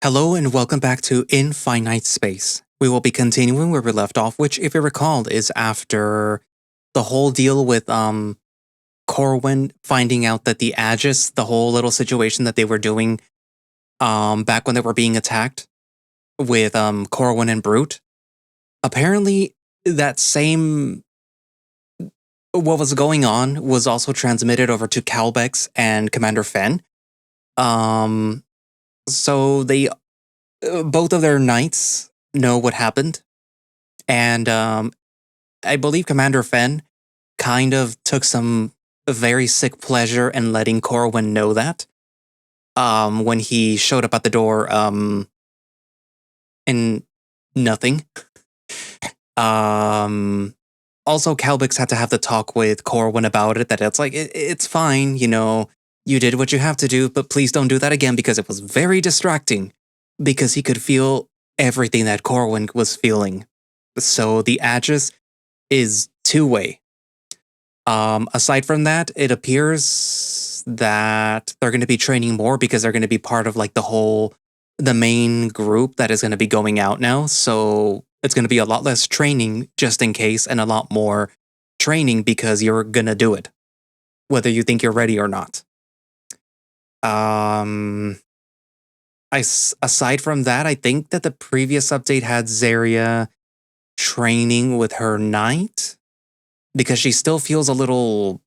Hello and welcome back to Finite Space. We will be continuing where we left off, which, if you recall, is after the whole deal with Corwan finding out that the Aegis, the whole little situation that they were doing back when they were being attacked with Corwan and Brute. Apparently, that same what was going on was also transmitted over to Calbex and Commander Fen. So they both of their knights know what happened, and I believe Commander Fen kind of took some very sick pleasure in letting Corwin know that when he showed up at the door and nothing. Also, Calbex had to have the talk with Corwin about it, that it's like, it's fine, you know, you did what you have to do, but please don't do that again, because it was very distracting, because he could feel everything that Corwin was feeling. So the Aegis is two-way. Aside from that, it appears that they're going to be training more because they're going to be part of like the main group that is going to be going out now. So it's going to be a lot less training just in case, and a lot more training because you're going to do it, whether you think you're ready or not. Aside from that, I think that the previous update had Zarya training with her knight, because she still feels a little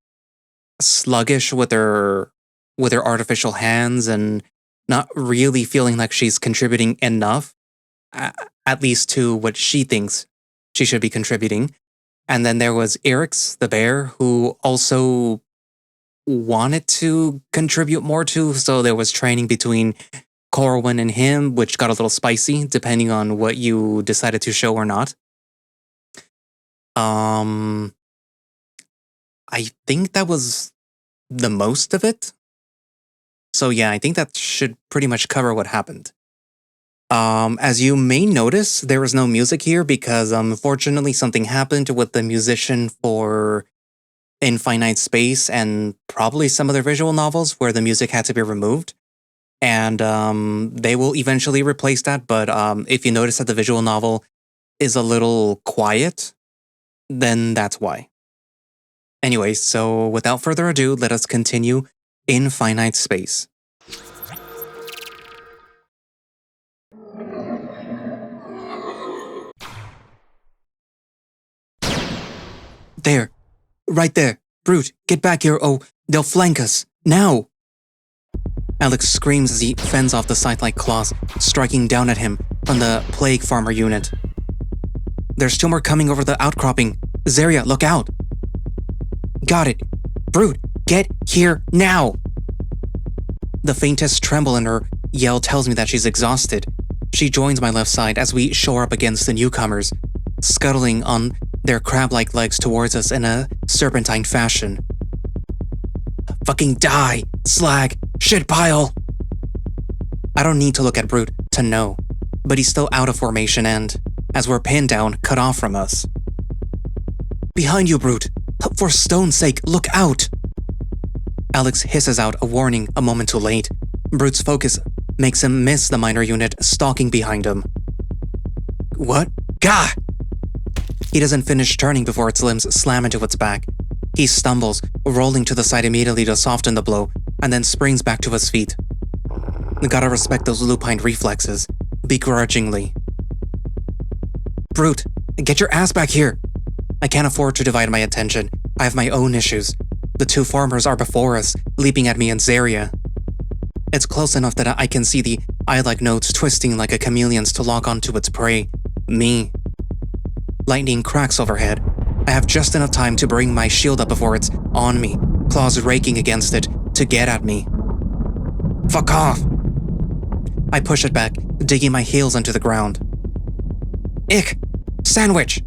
sluggish with her artificial hands and not really feeling like she's contributing enough, at least to what she thinks she should be contributing. And then there was Erix, the bear, who also wanted to contribute more too, so there was training between Corwin and him, which got a little spicy depending on what you decided to show or not. I think that was the most of it. So yeah, I think that should pretty much cover what happened. As you may notice, there was no music here because unfortunately something happened with the musician for Finite Space and probably some other visual novels where the music had to be removed. And they will eventually replace that, but if you notice that the visual novel is a little quiet, then that's why. Anyway, so without further ado, let us continue in Finite Space. There. Right there. Brute, get back here. Oh, they'll flank us. Now! Alex screams as he fends off the scythe-like claws, striking down at him from the Plague Farmer unit. There's two more coming over the outcropping. Zarya, look out! Got it. Brute, get here now! The faintest tremble in her yell tells me that she's exhausted. She joins my left side as we shore up against the newcomers, scuttling on their crab-like legs towards us in a serpentine fashion. Fucking die, slag, shit pile! I don't need to look at Brute to know, but he's still out of formation and, as we're pinned down, cut off from us. Behind you, Brute! For stone's sake, look out! Alex hisses out a warning a moment too late. Brute's focus makes him miss the minor unit stalking behind him. What? Gah! He doesn't finish turning before its limbs slam into its back. He stumbles, rolling to the side immediately to soften the blow, and then springs back to his feet. Gotta respect those lupine reflexes, begrudgingly. Brute, get your ass back here! I can't afford to divide my attention. I have my own issues. The two farmers are before us, leaping at me and Zarya. It's close enough that I can see the eye-like nodes twisting like a chameleon's to lock onto its prey, me. Lightning cracks overhead. I have just enough time to bring my shield up before it's on me, claws raking against it to get at me. Fuck off! I push it back, digging my heels into the ground. Ick! Sandwich!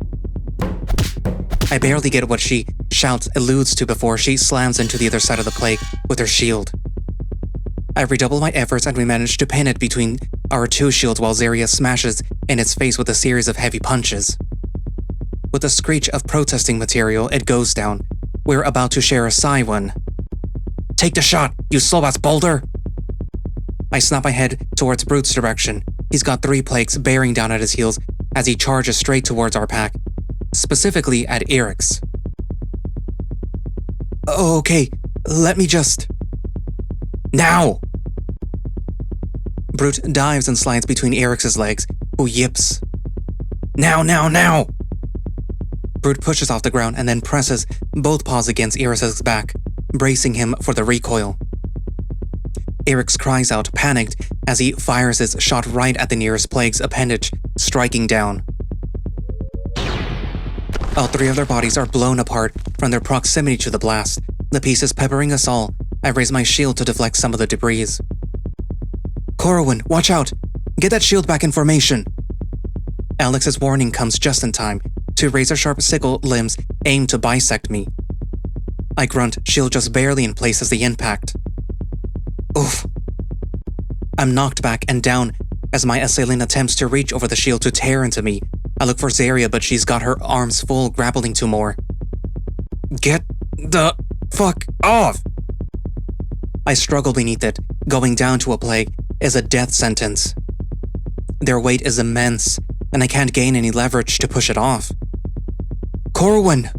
I barely get what she shouts alludes to before she slams into the other side of the plague with her shield. I redouble my efforts and we manage to pin it between our two shields while Zarya smashes in its face with a series of heavy punches. With a screech of protesting material, it goes down. We're about to share a sigh one. Take the shot, you slow-ass boulder! I snap my head towards Brute's direction. He's got 3 plagues bearing down at his heels as he charges straight towards our pack, specifically at Eric's. Okay, let me just... Now! Brute dives and slides between Eric's legs, who yips. Now, now, now! Brute pushes off the ground and then presses both paws against Eric's back, bracing him for the recoil. Eric's cries out, panicked, as he fires his shot right at the nearest plague's appendage, striking down. All 3 of their bodies are blown apart from their proximity to the blast, the pieces peppering us all. I raise my shield to deflect some of the debris. Corwan, watch out! Get that shield back in formation! Alex's warning comes just in time. 2 razor-sharp sickle limbs aim to bisect me. I grunt, shield just barely in place as the impact. Oof. I'm knocked back and down as my assailant attempts to reach over the shield to tear into me. I look for Zarya, but she's got her arms full, grappling to more. Get the fuck off! I struggle beneath it. Going down to a plague is a death sentence. Their weight is immense, and I can't gain any leverage to push it off. Corwan!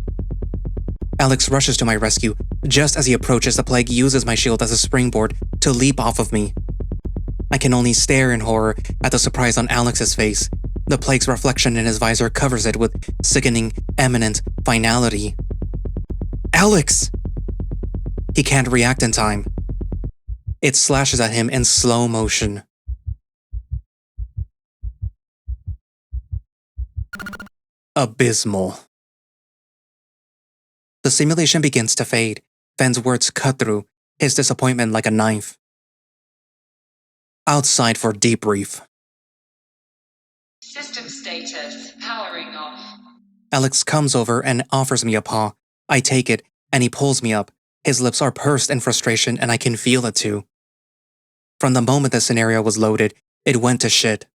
Alex rushes to my rescue. Just as he approaches, the plague uses my shield as a springboard to leap off of me. I can only stare in horror at the surprise on Alex's face. The plague's reflection in his visor covers it with sickening, imminent finality. Alex! He can't react in time. It slashes at him in slow motion. Abysmal. The simulation begins to fade. Fenn's words cut through, his disappointment like a knife. Outside for debrief. System status, powering off. Alex comes over and offers me a paw. I take it, and he pulls me up. His lips are pursed in frustration, and I can feel it too. From the moment the scenario was loaded, it went to shit.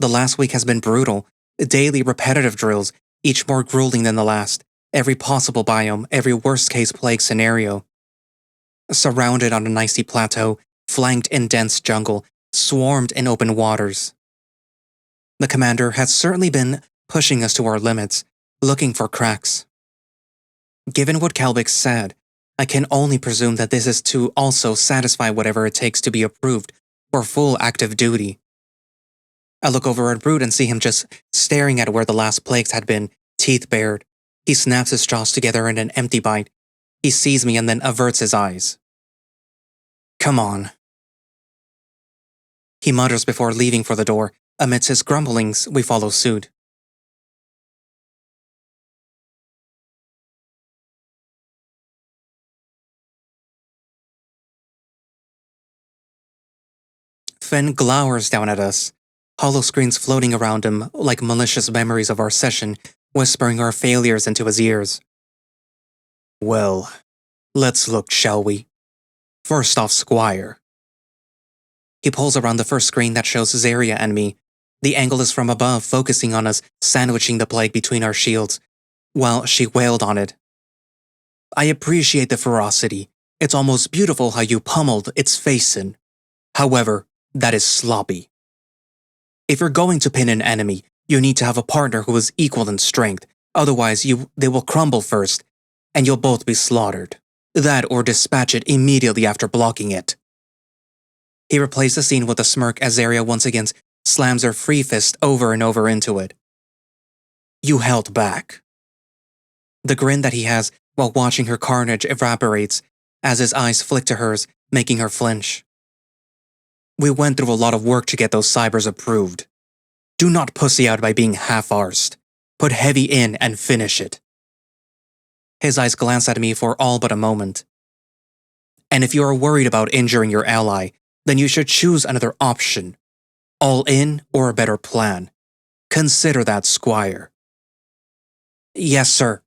The last week has been brutal. Daily repetitive drills, each more grueling than the last. Every possible biome, every worst-case plague scenario. Surrounded on an icy plateau, flanked in dense jungle, swarmed in open waters. The commander has certainly been pushing us to our limits, looking for cracks. Given what Kalvik said, I can only presume that this is to also satisfy whatever it takes to be approved for full active duty. I look over at Brute and see him just staring at where the last plagues had been, teeth bared. He snaps his jaws together in an empty bite. He sees me and then averts his eyes. Come on. He mutters before leaving for the door. Amidst his grumblings, we follow suit. Fenn glowers down at us, hollow screens floating around him like malicious memories of our session, whispering our failures into his ears. Well, let's look, shall we? First off, Squire. He pulls around the first screen that shows Zarya and me. The angle is from above, focusing on us, sandwiching the plague between our shields, while she wailed on it. I appreciate the ferocity. It's almost beautiful how you pummeled its face in. However, that is sloppy. If you're going to pin an enemy, you need to have a partner who is equal in strength. Otherwise, they will crumble first, and you'll both be slaughtered. That or dispatch it immediately after blocking it. He replays the scene with a smirk as Zarya once again slams her free fist over and over into it. You held back. The grin that he has while watching her carnage evaporates as his eyes flick to hers, making her flinch. We went through a lot of work to get those cybers approved. Do not pussy out by being half-arsed. Put heavy in and finish it. His eyes glance at me for all but a moment. And if you are worried about injuring your ally, then you should choose another option. All in or a better plan. Consider that, Squire. Yes, sir.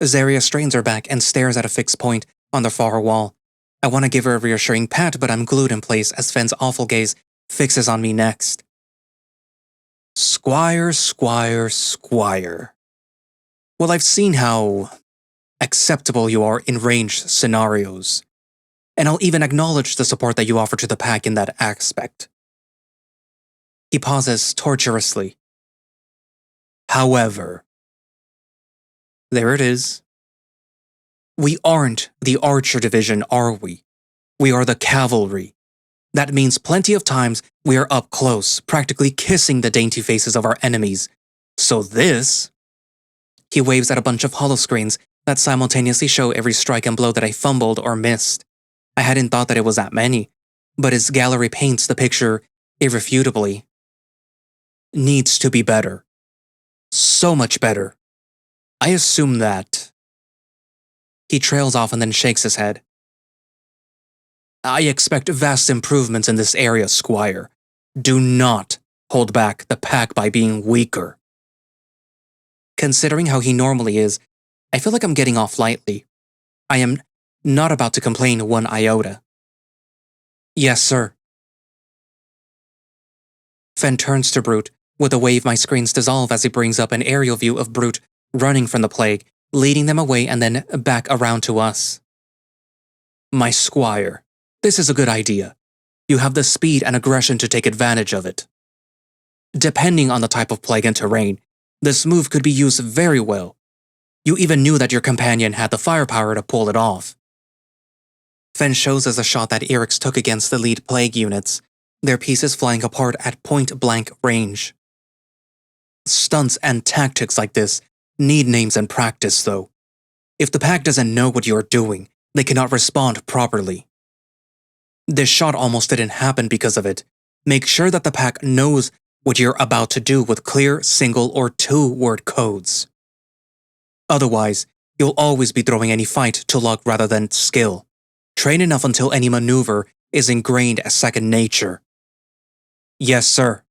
Zarya strains her back and stares at a fixed point on the far wall. I want to give her a reassuring pat, but I'm glued in place as Fenn's awful gaze fixes on me next. Squire, Squire, Squire. Well, I've seen how acceptable you are in ranged scenarios. and I'll even acknowledge the support that you offer to the pack in that aspect. He pauses tortuously. However, there it is. We aren't the archer division, are we? We are the cavalry. That means plenty of times we are up close, practically kissing the dainty faces of our enemies. So this... He waves at a bunch of holoscreens that simultaneously show every strike and blow that I fumbled or missed. I hadn't thought that it was that many, but his gallery paints the picture irrefutably. Needs to be better. So much better. I assume that... He trails off and then shakes his head. I expect vast improvements in this area, Squire. Do not hold back the pack by being weaker. Considering how he normally is, I feel like I'm getting off lightly. I am not about to complain one iota. Yes, sir. Fen turns to Brute. With a wave, my screens dissolve as he brings up an aerial view of Brute running from the plague, leading them away and then back around to us. My Squire, this is a good idea. You have the speed and aggression to take advantage of it. Depending on the type of plague and terrain, this move could be used very well. You even knew that your companion had the firepower to pull it off. Fen shows us a shot that Eric's took against the lead plague units, their pieces flying apart at point-blank range. Stunts and tactics like this need names and practice, though. If the pack doesn't know what you're doing, they cannot respond properly. This shot almost didn't happen because of it. Make sure that the pack knows what you're about to do with clear single- or two-word codes. Otherwise, you'll always be throwing any fight to luck rather than skill. Train enough until any maneuver is ingrained as second nature. Yes, sir.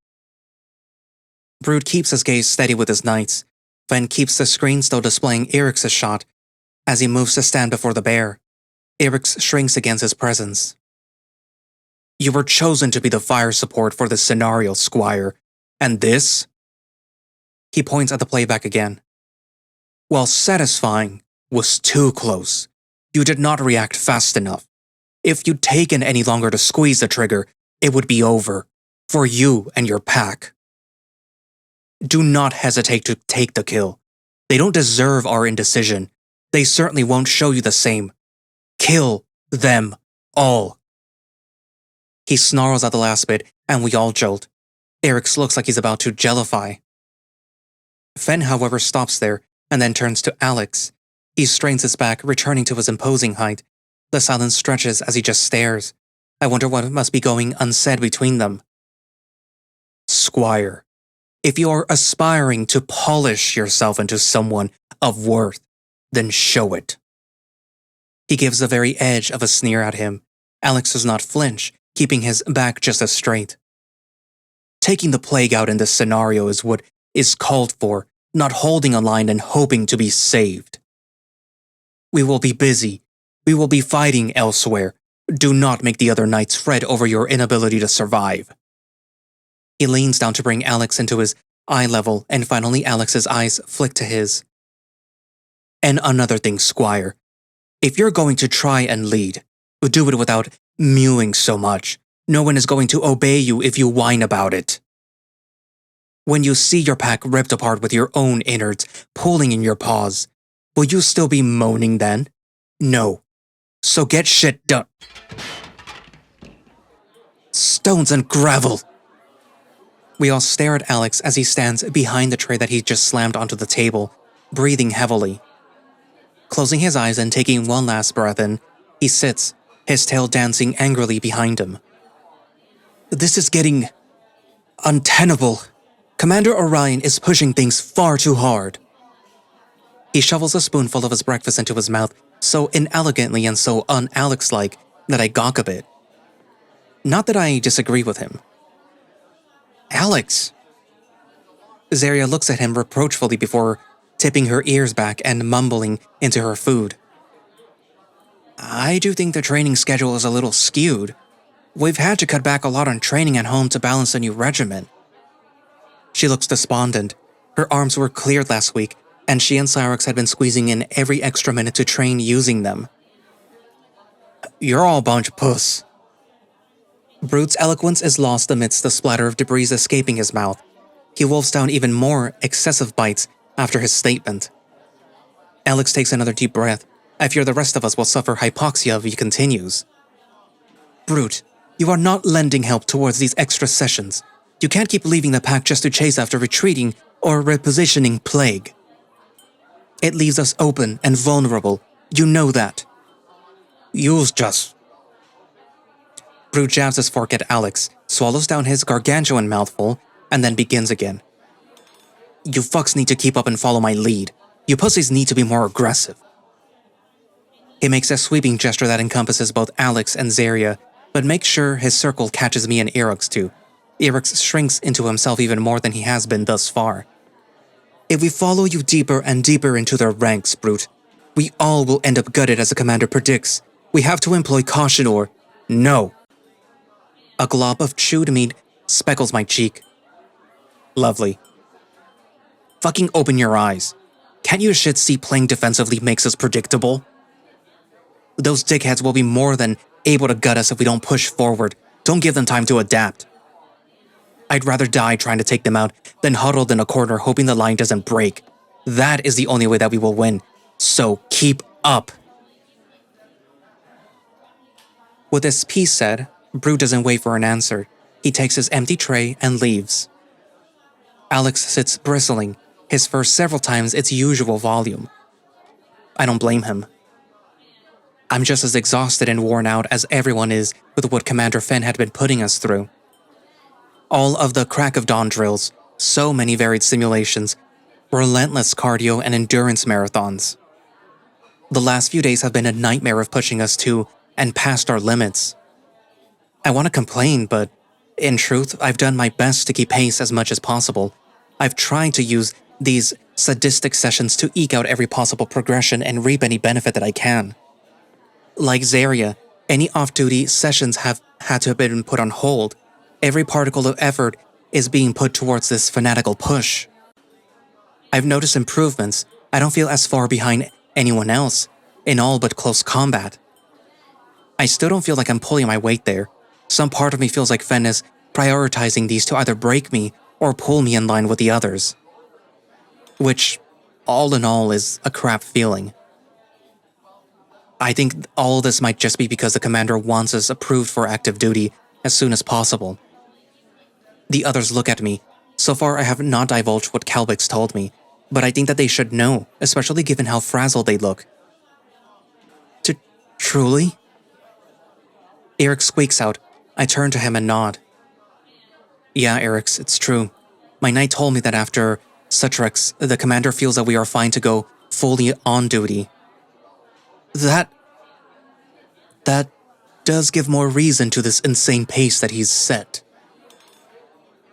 Brute keeps his gaze steady with his knights. Fen keeps the screen still displaying Eric's shot. As he moves to stand before the bear, Eric's shrinks against his presence. You were chosen to be the fire support for this scenario, Squire. And this? He points at the playback again. While satisfying, was too close. You did not react fast enough. If you'd taken any longer to squeeze the trigger, it would be over. For you and your pack. Do not hesitate to take the kill. They don't deserve our indecision. They certainly won't show you the same. Kill them all. He snarls at the last bit, and we all jolt. Eric's looks like he's about to jellify. Fen, however, stops there, and then turns to Alex. He strains his back, returning to his imposing height. The silence stretches as he just stares. I wonder what must be going unsaid between them. Squire, if you are aspiring to polish yourself into someone of worth, then show it. He gives the very edge of a sneer at him. Alex does not flinch, keeping his back just as straight. Taking the plague out in this scenario is what is called for, not holding a line and hoping to be saved. We will be busy. We will be fighting elsewhere. Do not make the other knights fret over your inability to survive. He leans down to bring Alex into his eye level, and finally Alex's eyes flick to his. And another thing, Squire. If you're going to try and lead, do it without mewing so much. No one is going to obey you if you whine about it. When you see your pack ripped apart with your own innards pulling in your paws, will you still be moaning then? No. So get shit done. Stones and gravel. We all stare at Alex as he stands behind the tray that he just slammed onto the table, breathing heavily. Closing his eyes and taking one last breath in, he sits, his tail dancing angrily behind him. This is getting untenable. Commander Orion is pushing things far too hard. He shovels a spoonful of his breakfast into his mouth so inelegantly and so un-Alex-like that I gawk a bit. Not that I disagree with him. Alex! Zarya looks at him reproachfully before tipping her ears back and mumbling into her food. I do think the training schedule is a little skewed. We've had to cut back a lot on training at home to balance the new regiment. She looks despondent. Her arms were cleared last week, and she and Cyrex had been squeezing in every extra minute to train using them. You're all a bunch of puss. Brute's eloquence is lost amidst the splatter of debris escaping his mouth. He wolfs down even more excessive bites after his statement. Alex takes another deep breath. I fear the rest of us will suffer hypoxia if he continues. Brute, you are not lending help towards these extra sessions. You can't keep leaving the pack just to chase after retreating or repositioning plague. It leaves us open and vulnerable. You know that. You's just... Brute jabs his fork at Alex, swallows down his gargantuan mouthful, and then begins again. You fucks need to keep up and follow my lead. You pussies need to be more aggressive. He makes a sweeping gesture that encompasses both Alex and Zaria, but makes sure his circle catches me and Eric's too. Eric's shrinks into himself even more than he has been thus far. If we follow you deeper and deeper into their ranks, Brute, we all will end up gutted as the commander predicts. We have to employ caution or... No. A glob of chewed meat speckles my cheek. Lovely. Fucking open your eyes. Can't you shit see playing defensively makes us predictable? Those dickheads will be more than able to gut us if we don't push forward. Don't give them time to adapt. I'd rather die trying to take them out than huddled in a corner hoping the line doesn't break. That is the only way that we will win. So keep up. With this piece said, Brute doesn't wait for an answer. He takes his empty tray and leaves. Alex sits bristling, his fur several times its usual volume. I don't blame him. I'm just as exhausted and worn out as everyone is with what Commander Fenn had been putting us through. All of the crack of dawn drills, so many varied simulations, relentless cardio and endurance marathons. The last few days have been a nightmare of pushing us to and past our limits. I want to complain, but in truth, I've done my best to keep pace as much as possible. I've tried to use these sadistic sessions to eke out every possible progression and reap any benefit that I can. Like Zaria, any off-duty sessions have had to have been put on hold. Every particle of effort is being put towards this fanatical push. I've noticed improvements. I don't feel as far behind anyone else, in all but close combat. I still don't feel like I'm pulling my weight there. Some part of me feels like Fenn is prioritizing these to either break me or pull me in line with the others. Which, all in all, is a crap feeling. I think all this might just be because the commander wants us approved for active duty as soon as possible. The others look at me. So far I have not divulged what Calbix told me, but I think that they should know, especially given how frazzled they look. Truly? Eric squeaks out. I turn to him and nod. Yeah, Eric, it's true. My knight told me that after Sutrex, the commander feels that we are fine to go fully on duty. That does give more reason to this insane pace that he's set.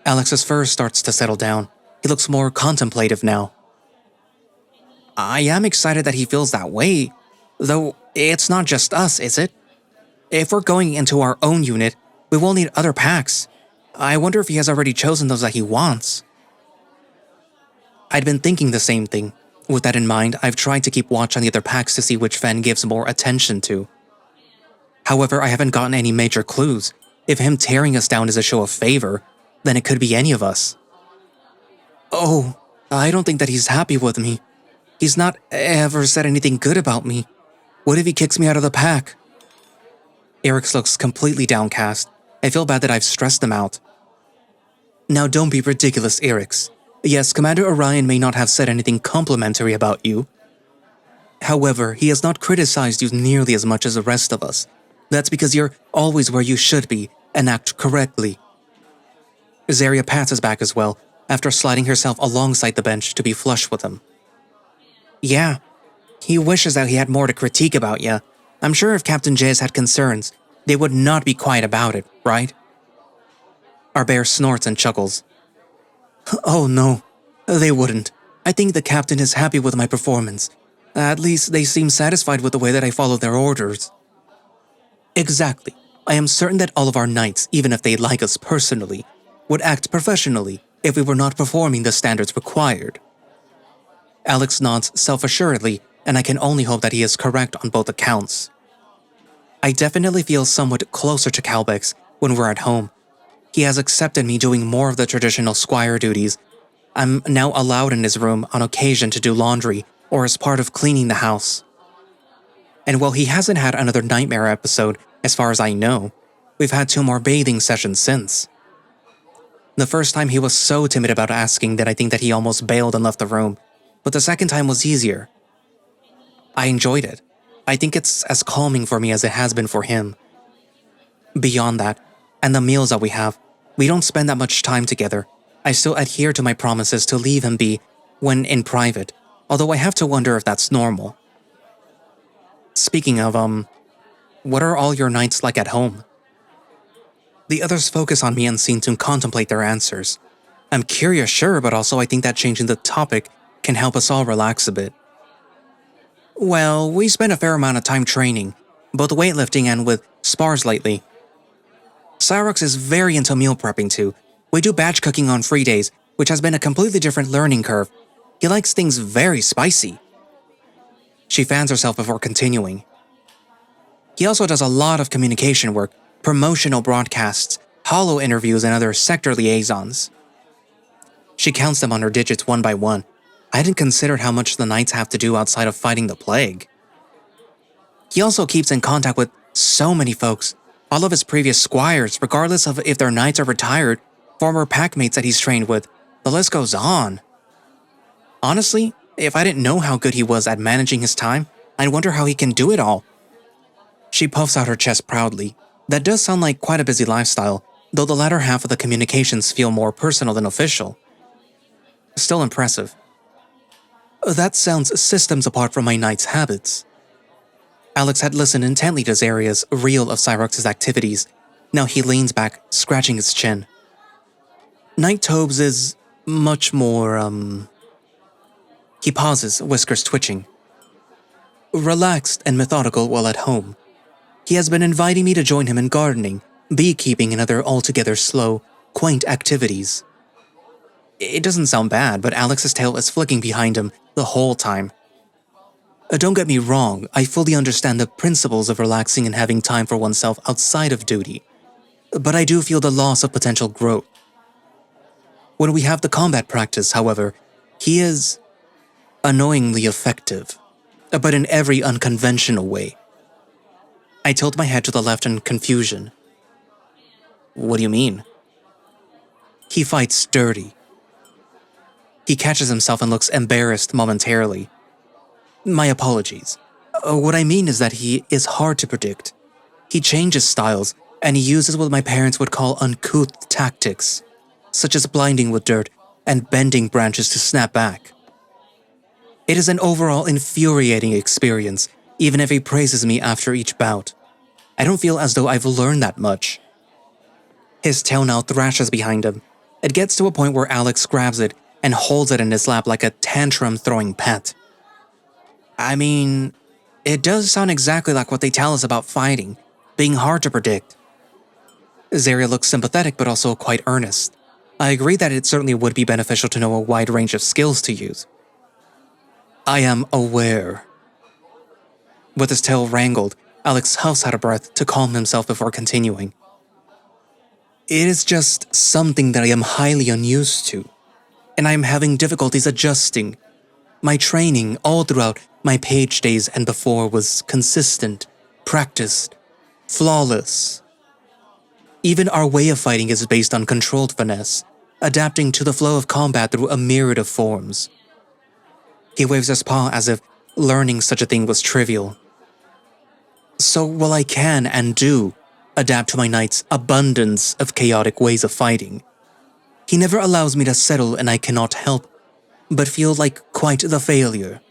Alex's fur starts to settle down. He looks more contemplative now. I am excited that he feels that way, though it's not just us, is it? If we're going into our own unit, we will need other packs. I wonder if he has already chosen those that he wants. I'd been thinking the same thing. With that in mind, I've tried to keep watch on the other packs to see which Fenn gives more attention to. However, I haven't gotten any major clues. If him tearing us down is a show of favor, then it could be any of us. Oh, I don't think that he's happy with me. He's not ever said anything good about me. What if he kicks me out of the pack? Eric looks completely downcast. I feel bad that I've stressed him out. Now don't be ridiculous, Eric. Yes, Commander Orion may not have said anything complimentary about you. However, he has not criticized you nearly as much as the rest of us. That's because you're always where you should be and act correctly. Zaria pats his back as well, after sliding herself alongside the bench to be flush with him. Yeah, he wishes that he had more to critique about you. I'm sure if Captain Jez had concerns, they would not be quiet about it, right? Our bear snorts and chuckles. Oh no, they wouldn't. I think the captain is happy with my performance. At least they seem satisfied with the way that I follow their orders. Exactly. I am certain that all of our knights, even if they like us personally, would act professionally if we were not performing the standards required. Alex nods self-assuredly, and I can only hope that he is correct on both accounts. I definitely feel somewhat closer to Calbex when we're at home. He has accepted me doing more of the traditional squire duties. I'm now allowed in his room on occasion to do laundry or as part of cleaning the house. And while he hasn't had another nightmare episode, as far as I know, we've had 2 more bathing sessions since. The first time he was so timid about asking that I think that he almost bailed and left the room, but the second time was easier. I enjoyed it. I think it's as calming for me as it has been for him. Beyond that, and the meals that we have, we don't spend that much time together. I still adhere to my promises to leave him be when in private, although I have to wonder if that's normal. Speaking of, what are all your nights like at home? The others focus on me and seem to contemplate their answers. I'm curious, sure, but also I think that changing the topic can help us all relax a bit. Well, we spend a fair amount of time training, both weightlifting and with spars lately. Cyrox is very into meal prepping too. We do batch cooking on free days, which has been a completely different learning curve. He likes things very spicy. She fans herself before continuing. He also does a lot of communication work, promotional broadcasts, holo interviews, and other sector liaisons. She counts them on her digits one by one. I hadn't considered how much the knights have to do outside of fighting the plague. He also keeps in contact with so many folks, all of his previous squires, regardless of if their knights are retired, former packmates that he's trained with, the list goes on. Honestly, if I didn't know how good he was at managing his time, I'd wonder how he can do it all. She puffs out her chest proudly. That does sound like quite a busy lifestyle, though the latter half of the communications feel more personal than official. Still impressive. That sounds systems apart from my knight's habits. Alex had listened intently to Zaria's reel of Cyrox's activities. Now he leans back, scratching his chin. Knight Tobes is much more, He pauses, whiskers twitching. Relaxed and methodical while at home. He has been inviting me to join him in gardening, beekeeping, and other altogether slow, quaint activities. It doesn't sound bad, but Alex's tail is flicking behind him the whole time. Don't get me wrong, I fully understand the principles of relaxing and having time for oneself outside of duty, but I do feel the loss of potential growth. When we have the combat practice, however, he is annoyingly effective, but in every unconventional way. I tilt my head to the left in confusion. What do you mean? He fights dirty. He catches himself and looks embarrassed momentarily. My apologies. What I mean is that he is hard to predict. He changes styles, and he uses what my parents would call uncouth tactics, such as blinding with dirt and bending branches to snap back. It is an overall infuriating experience, even if he praises me after each bout. I don't feel as though I've learned that much. His tail now thrashes behind him. It gets to a point where Alex grabs it and holds it in his lap like a tantrum-throwing pet. I mean, it does sound exactly like what they tell us about fighting, being hard to predict. Zaria looks sympathetic but also quite earnest. I agree that it certainly would be beneficial to know a wide range of skills to use. I am aware. With his tail wrangled, Alex huffs out a breath to calm himself before continuing. It is just something that I am highly unused to, and I am having difficulties adjusting. My training all throughout my page days and before was consistent, practiced, flawless. Even our way of fighting is based on controlled finesse, adapting to the flow of combat through a myriad of forms. He waves his paw as if learning such a thing was trivial. So while I can and do adapt to my knight's abundance of chaotic ways of fighting, he never allows me to settle, and I cannot help but feel like quite the failure.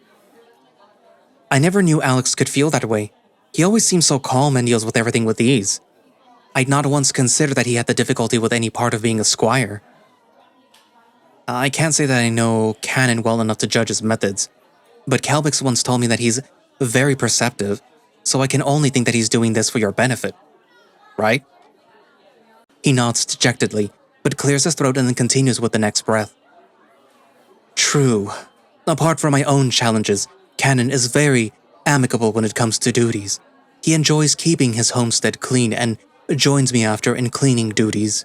I never knew Alex could feel that way. He always seems so calm and deals with everything with ease. I'd not once considered that he had the difficulty with any part of being a squire. I can't say that I know Canon well enough to judge his methods, but Calbex once told me that he's very perceptive, so I can only think that he's doing this for your benefit. Right? He nods dejectedly, but clears his throat and then continues with the next breath. True. Apart from my own challenges, Canon is very amicable when it comes to duties. He enjoys keeping his homestead clean and joins me after in cleaning duties.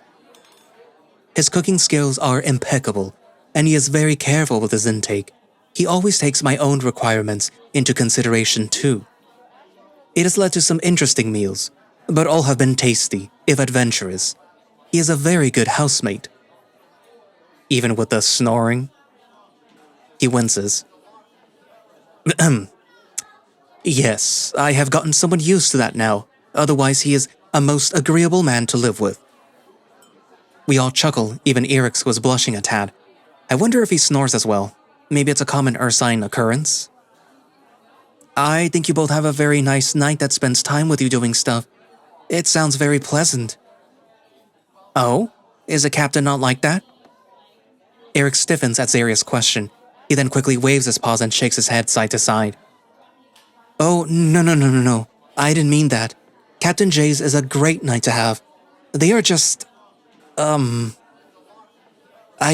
His cooking skills are impeccable, and he is very careful with his intake. He always takes my own requirements into consideration too. It has led to some interesting meals, but all have been tasty, if adventurous. He is a very good housemate. Even with the snoring? He winces. Yes, I have gotten somewhat used to that now. Otherwise, he is a most agreeable man to live with. We all chuckle, even Eric's was blushing a tad. I wonder if he snores as well. Maybe it's a common Ursine occurrence. I think you both have a very nice night that spends time with you doing stuff. It sounds very pleasant. Oh? Is a captain not like that? Eric stiffens at Zaria's question. He then quickly waves his paws and shakes his head side to side. Oh, no. I didn't mean that. Captain Jay's is a great night to have. They are just... I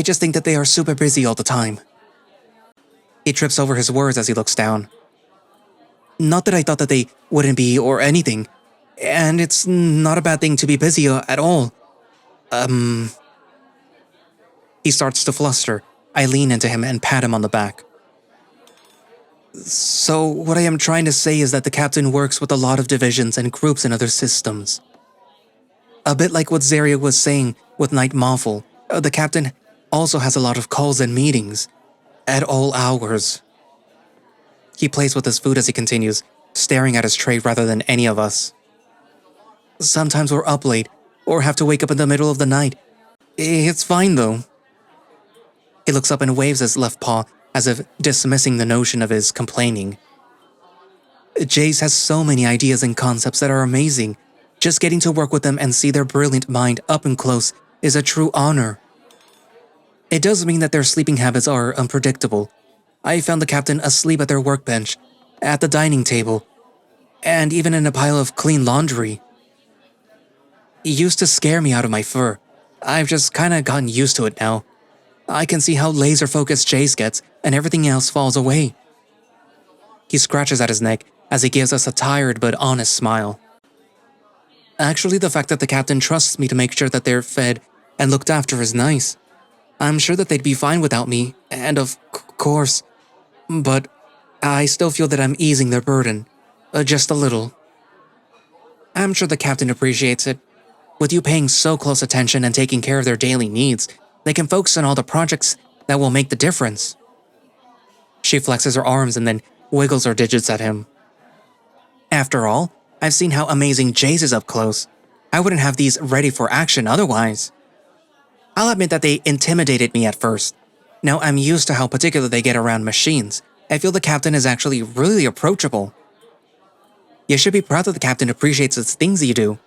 just think that they are super busy all the time. He trips over his words as he looks down. Not that I thought that they wouldn't be or anything. And it's not a bad thing to be busy at all. He starts to fluster. I lean into him and pat him on the back. So what I am trying to say is that the captain works with a lot of divisions and groups in other systems. A bit like what Zaria was saying with Night Mawful, the captain also has a lot of calls and meetings at all hours. He plays with his food as he continues, staring at his tray rather than any of us. Sometimes we're up late or have to wake up in the middle of the night. It's fine though. He looks up and waves his left paw as if dismissing the notion of his complaining. Jace has so many ideas and concepts that are amazing. Just getting to work with them and see their brilliant mind up and close is a true honor. It does mean that their sleeping habits are unpredictable. I found the captain asleep at their workbench, at the dining table, and even in a pile of clean laundry. It used to scare me out of my fur. I've just kinda gotten used to it now. I can see how laser-focused Jace gets, and everything else falls away. He scratches at his neck as he gives us a tired but honest smile. Actually, the fact that the captain trusts me to make sure that they're fed and looked after is nice. I'm sure that they'd be fine without me, and of course. But I still feel that I'm easing their burden. Just a little. I'm sure the captain appreciates it. With you paying so close attention and taking care of their daily needs, they can focus on all the projects that will make the difference. She flexes her arms and then wiggles her digits at him. After all, I've seen how amazing Jace is up close. I wouldn't have these ready for action otherwise. I'll admit that they intimidated me at first. Now I'm used to how particular they get around machines. I feel the captain is actually really approachable. You should be proud that the captain appreciates the things you do.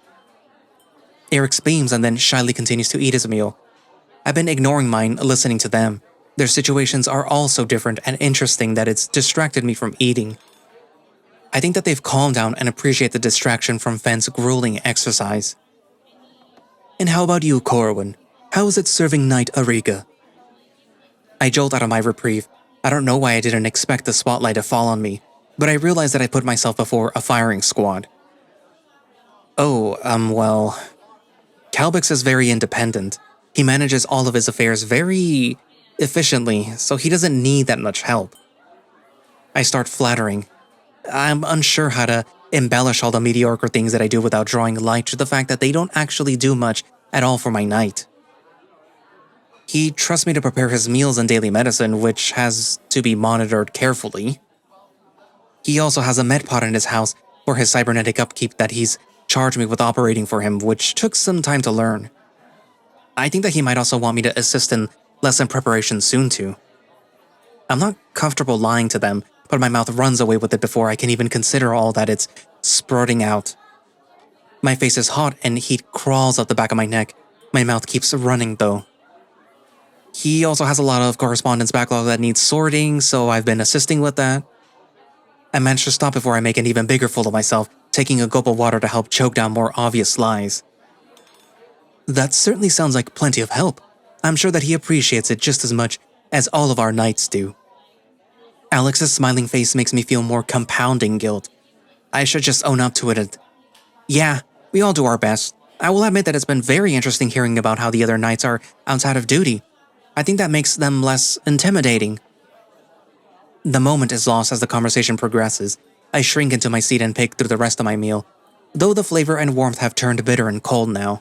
Eric beams and then shyly continues to eat his meal. I've been ignoring mine, listening to them. Their situations are all so different and interesting that it's distracted me from eating. I think that they've calmed down and appreciate the distraction from Fenn's grueling exercise. And how about you, Corwan? How is it serving Knight Ariga? I jolt out of my reprieve. I don't know why I didn't expect the spotlight to fall on me, but I realized that I put myself before a firing squad. Oh, well... Calbix is very independent. He manages all of his affairs very efficiently, so he doesn't need that much help. I start flattering. I'm unsure how to embellish all the mediocre things that I do without drawing light to the fact that they don't actually do much at all for my knight. He trusts me to prepare his meals and daily medicine, which has to be monitored carefully. He also has a med pod in his house for his cybernetic upkeep that he's charged me with operating for him, which took some time to learn. I think that he might also want me to assist in lesson preparation soon too. I'm not comfortable lying to them, but my mouth runs away with it before I can even consider all that it's spurting out. My face is hot and heat crawls up the back of my neck. My mouth keeps running though. He also has a lot of correspondence backlog that needs sorting, so I've been assisting with that. I managed to stop before I make an even bigger fool of myself, taking a gulp of water to help choke down more obvious lies. That certainly sounds like plenty of help. I'm sure that he appreciates it just as much as all of our knights do. Alex's smiling face makes me feel more compounding guilt. I should just own up to it. Yeah, we all do our best. I will admit that it's been very interesting hearing about how the other knights are outside of duty. I think that makes them less intimidating. The moment is lost as the conversation progresses. I shrink into my seat and pick through the rest of my meal, though the flavor and warmth have turned bitter and cold now.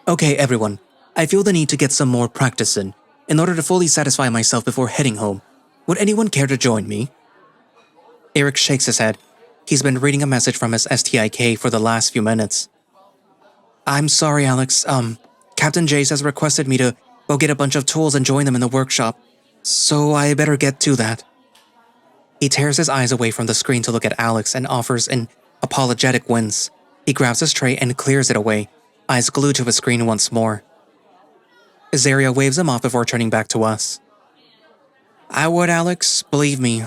Okay, everyone. I feel the need to get some more practice in order to fully satisfy myself before heading home. Would anyone care to join me? Eric shakes his head. He's been reading a message from his STIK for the last few minutes. I'm sorry, Alex. Captain Jace has requested me to go get a bunch of tools and join them in the workshop, so I better get to that. He tears his eyes away from the screen to look at Alex and offers an apologetic wince. He grabs his tray and clears it away, eyes glued to his screen once more. Zaria waves him off before turning back to us. I would, Alex, believe me,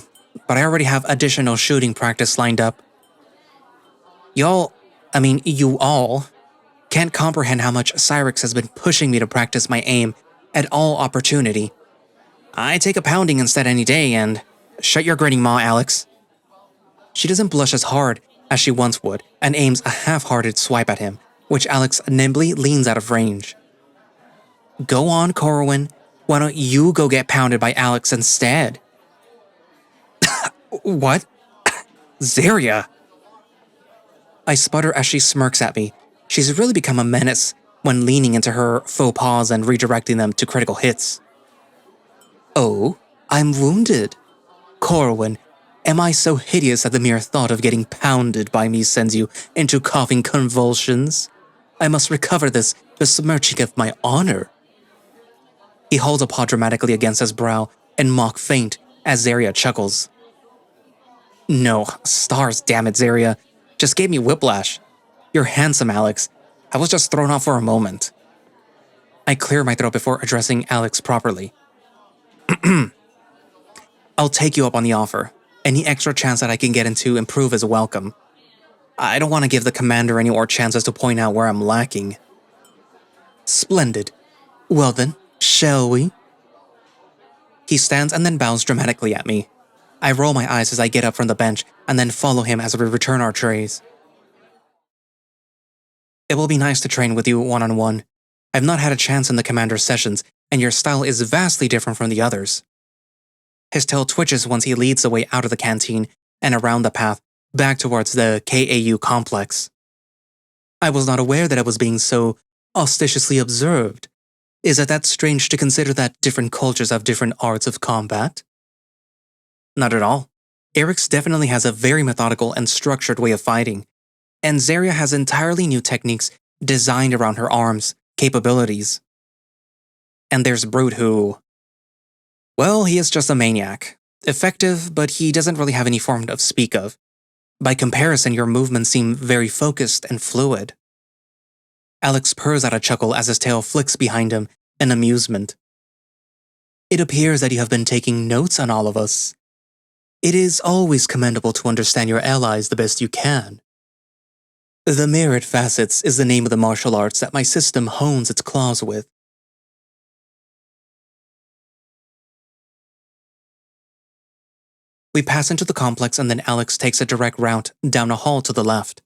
but I already have additional shooting practice lined up. You all, can't comprehend how much Cyrix has been pushing me to practice my aim at all opportunity. I take a pounding instead any day and… Shut your grinning maw, Alex. She doesn't blush as hard as she once would and aims a half-hearted swipe at him, which Alex nimbly leans out of range. Go on, Corwan. Why don't you go get pounded by Alex instead? What? Zaria. I sputter as she smirks at me. She's really become a menace when leaning into her faux pas and redirecting them to critical hits. Oh, I'm wounded. Corwan, am I so hideous that the mere thought of getting pounded by me sends you into coughing convulsions? I must recover this besmirching of my honor. He holds a paw dramatically against his brow and mock faint as Zaria chuckles. No, stars, damn it, Zaria. Just gave me whiplash. You're handsome, Alex. I was just thrown off for a moment. I clear my throat before addressing Alex properly. I'll take you up on the offer. Any extra chance that I can get into improve is welcome. I don't want to give the commander any more chances to point out where I'm lacking. Splendid. Well then, shall we? He stands and then bows dramatically at me. I roll my eyes as I get up from the bench and then follow him as we return our trays. It will be nice to train with you one-on-one. I've not had a chance in the commander's sessions, and your style is vastly different from the others. His tail twitches once he leads the way out of the canteen and around the path, back towards the KAU complex. I was not aware that I was being so auspiciously observed. Is it that strange to consider that different cultures have different arts of combat? Not at all. Eric's definitely has a very methodical and structured way of fighting, and Zaria has entirely new techniques designed around her arms, capabilities. And there's Brute who… Well, he is just a maniac. Effective, but he doesn't really have any form to speak of. By comparison, your movements seem very focused and fluid. Alex purrs out a chuckle as his tail flicks behind him in amusement. It appears that you have been taking notes on all of us. It is always commendable to understand your allies the best you can. The Mirrored Facets is the name of the martial arts that my system hones its claws with. We pass into the complex and then Alex takes a direct route down a hall to the left.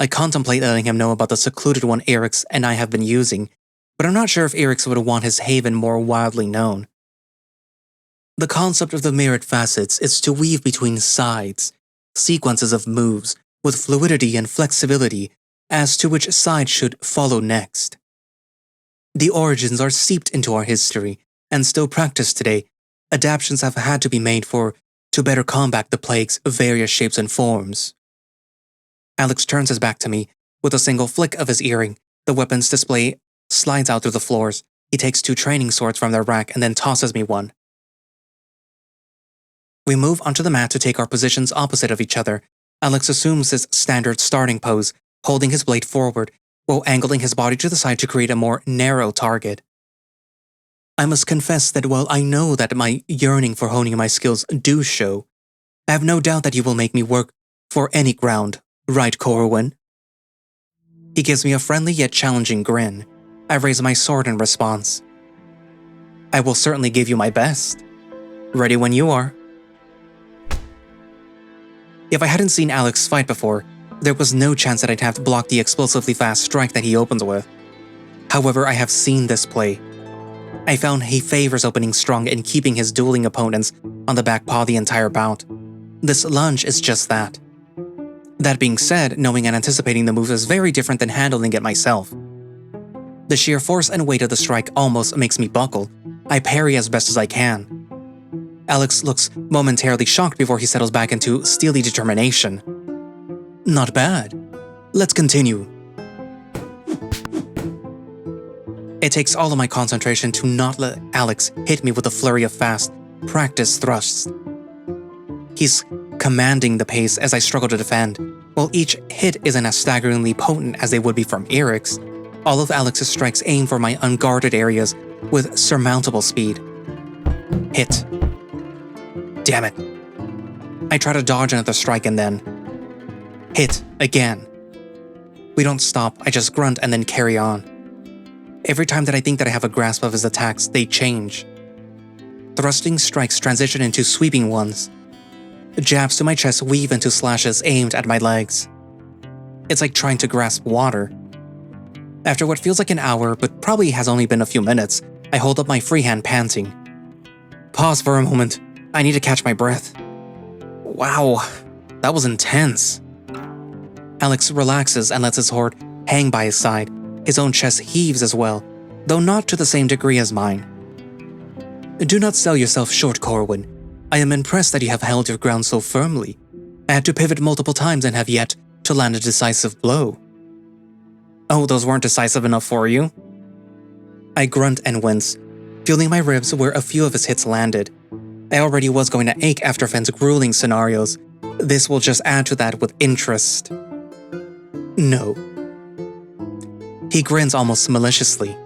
I contemplate letting him know about the secluded one Erix and I have been using, but I'm not sure if Erix would want his haven more widely known. The concept of the Mirrored Facets is to weave between sides, sequences of moves, with fluidity and flexibility as to which side should follow next. The origins are seeped into our history and still practiced today. Adaptations have had to be made to better combat the plague's various shapes and forms. Alex turns his back to me. With a single flick of his earring, the weapons display slides out through the floors. He takes 2 training swords from their rack and then tosses me one. We move onto the mat to take our positions opposite of each other. Alex assumes his standard starting pose, holding his blade forward, while angling his body to the side to create a more narrow target. I must confess that while I know that my yearning for honing my skills do show, I have no doubt that you will make me work for any ground, right, Corwan? He gives me a friendly yet challenging grin. I raise my sword in response. I will certainly give you my best. Ready when you are. If I hadn't seen Alex fight before, there was no chance that I'd have blocked the explosively fast strike that he opens with. However, I have seen this play. I found he favors opening strong and keeping his dueling opponents on the back paw the entire bout. This lunge is just that. That being said, knowing and anticipating the move is very different than handling it myself. The sheer force and weight of the strike almost makes me buckle. I parry as best as I can. Alex looks momentarily shocked before he settles back into steely determination. Not bad. Let's continue. It takes all of my concentration to not let Alex hit me with a flurry of fast, practice thrusts. He's commanding the pace as I struggle to defend. While each hit isn't as staggeringly potent as they would be from Eric's, all of Alex's strikes aim for my unguarded areas with surmountable speed. Hit. Damn it. I try to dodge another strike and then hit again. We don't stop, I just grunt and then carry on. Every time that I think that I have a grasp of his attacks, they change. Thrusting strikes transition into sweeping ones. Jabs to my chest weave into slashes aimed at my legs. It's like trying to grasp water. After what feels like an hour, but probably has only been a few minutes, I hold up my free hand panting. Pause for a moment. I need to catch my breath. Wow, that was intense. Alex relaxes and lets his sword hang by his side. His own chest heaves as well, though not to the same degree as mine. Do not sell yourself short, Corwan. I am impressed that you have held your ground so firmly. I had to pivot multiple times and have yet to land a decisive blow. Oh, those weren't decisive enough for you? I grunt and wince, feeling my ribs where a few of his hits landed. I already was going to ache after Fenn's grueling scenarios. This will just add to that with interest. No. He grins almost maliciously.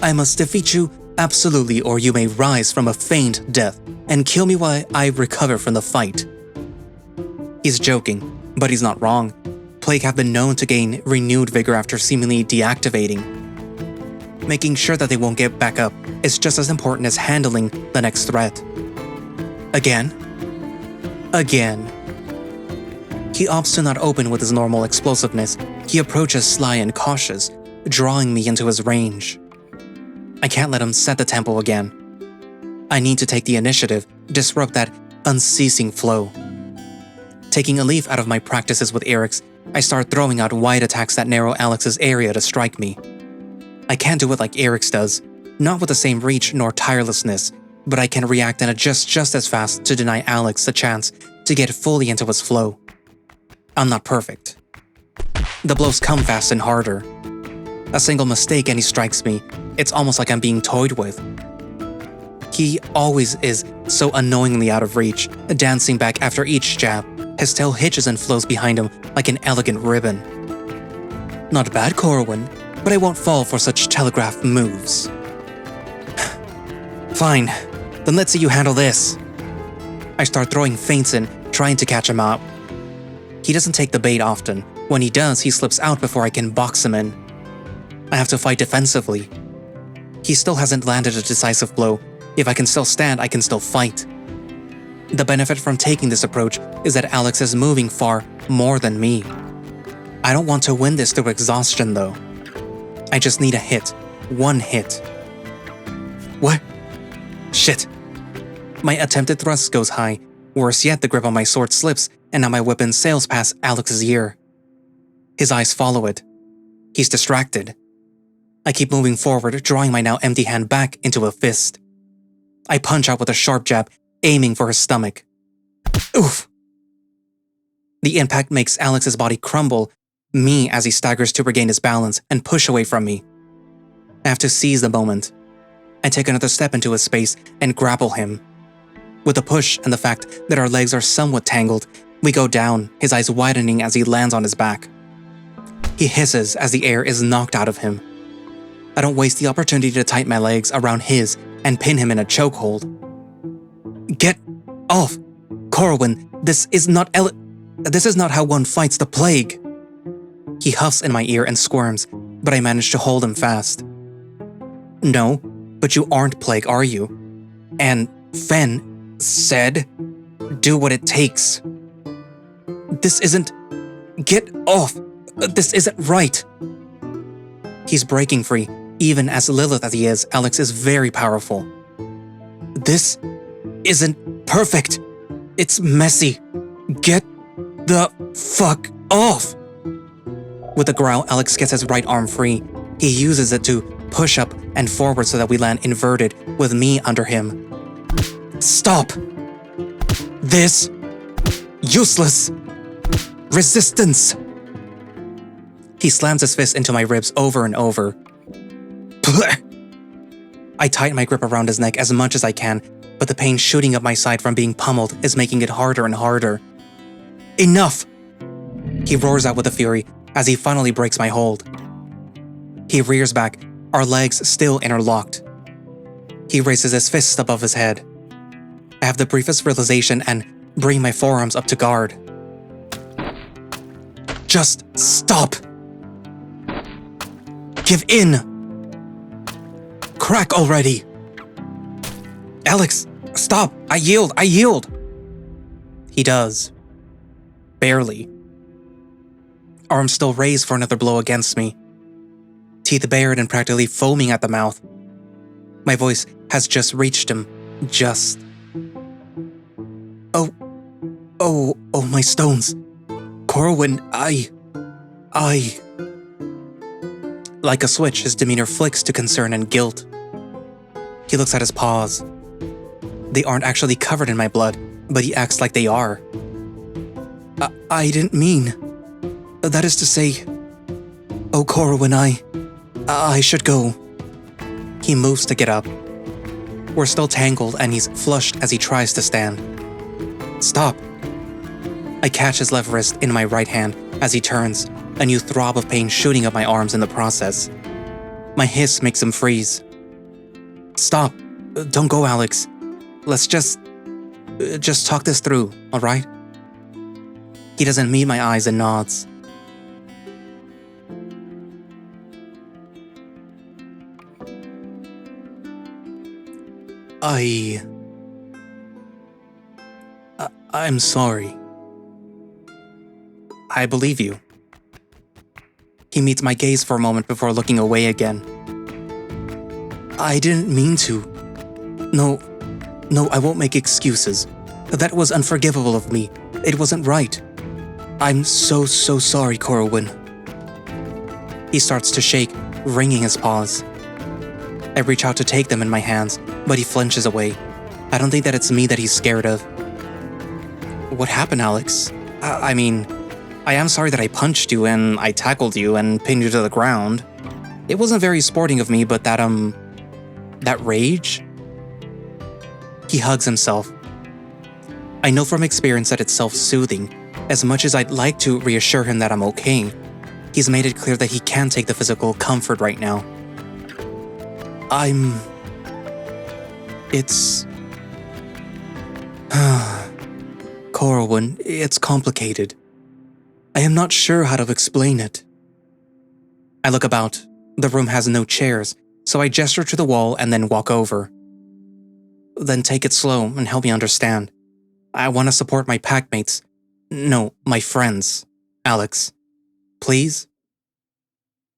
I must defeat you absolutely, or you may rise from a feigned death and kill me while I recover from the fight. He's joking, but he's not wrong. Plague have been known to gain renewed vigor after seemingly deactivating. Making sure that they won't get back up is just as important as handling the next threat. Again. He opts to not open with his normal explosiveness. He approaches sly and cautious, drawing me into his range. I can't let him set the tempo again. I need to take the initiative, disrupt that unceasing flow. Taking a leaf out of my practices with Eric's, I start throwing out wide attacks that narrow Alex's area to strike me. I can't do it like Eric's does, not with the same reach nor tirelessness, but I can react and adjust just as fast to deny Alex the chance to get fully into his flow. I'm not perfect. The blows come fast and harder. A single mistake and he strikes me. It's almost like I'm being toyed with. He always is so annoyingly out of reach, dancing back after each jab. His tail hitches and flows behind him like an elegant ribbon. Not bad, Corwan, but I won't fall for such telegraph moves. Fine, then let's see you handle this. I start throwing feints in, trying to catch him up. He doesn't take the bait often. When he does, he slips out before I can box him in. I have to fight defensively. He still hasn't landed a decisive blow. If I can still stand, I can still fight. The benefit from taking this approach is that Alex is moving far more than me. I don't want to win this through exhaustion though. I just need a hit. One hit. What? Shit. My attempted thrust goes high. Worse yet, the grip on my sword slips and now my weapon sails past Alex's ear. His eyes follow it. He's distracted. I keep moving forward, drawing my now empty hand back into a fist. I punch out with a sharp jab, aiming for his stomach. Oof! The impact makes Alex's body crumble, me as he staggers to regain his balance and push away from me. I have to seize the moment. I take another step into his space and grapple him. With the push and the fact that our legs are somewhat tangled, we go down, his eyes widening as he lands on his back. He hisses as the air is knocked out of him. I don't waste the opportunity to tighten my legs around his and pin him in a chokehold. Get off! Corwan, this is not how one fights the plague! He huffs in my ear and squirms, but I manage to hold him fast. No, but you aren't plague, are you? And Fenn said, do what it takes. This isn't... Get off! This isn't right! He's breaking free. Even as Lilith as he is, Alex is very powerful. This isn't perfect. It's messy. Get the fuck off! With a growl, Alex gets his right arm free. He uses it to push up and forward so that we land inverted with me under him. Stop! This useless resistance! He slams his fist into my ribs over and over. I tighten my grip around his neck as much as I can, but the pain shooting up my side from being pummeled is making it harder and harder. Enough! He roars out with a fury as he finally breaks my hold. He rears back, our legs still interlocked. He raises his fists above his head. I have the briefest realization and bring my forearms up to guard. Just stop! Give in! Crack already! Alex, stop! I yield! He does. Barely. Arms still raised for another blow against me. Teeth bared and practically foaming at the mouth. My voice has just reached him. Just. Oh, my stones. Corwan, I... Like a switch, his demeanor flicks to concern and guilt. He looks at his paws. They aren't actually covered in my blood, but he acts like they are. I didn't mean... That is to say... Oh, Corwan, I should go. He moves to get up. We're still tangled and he's flushed as he tries to stand. Stop. I catch his left wrist in my right hand as he turns, a new throb of pain shooting up my arms in the process. My hiss makes him freeze. Stop. Don't go, Alex. Let's just talk this through, alright? He doesn't meet my eyes and nods. I'm sorry. I believe you. He meets my gaze for a moment before looking away again. I didn't mean to. No, I won't make excuses. That was unforgivable of me. It wasn't right. I'm so sorry, Corwan. He starts to shake, wringing his paws. I reach out to take them in my hands, but he flinches away. I don't think that it's me that he's scared of. What happened, Alex? I mean, I am sorry that I punched you and I tackled you and pinned you to the ground. It wasn't very sporting of me, but that rage? He hugs himself. I know from experience that it's self-soothing. As much as I'd like to reassure him that I'm okay, he's made it clear that he can't take the physical comfort right now. It's... Corwan, it's complicated. I am not sure how to explain it. I look about. The room has no chairs, so I gesture to the wall and then walk over. Then take it slow and help me understand. I want to support my packmates. No, my friends. Alex. Please?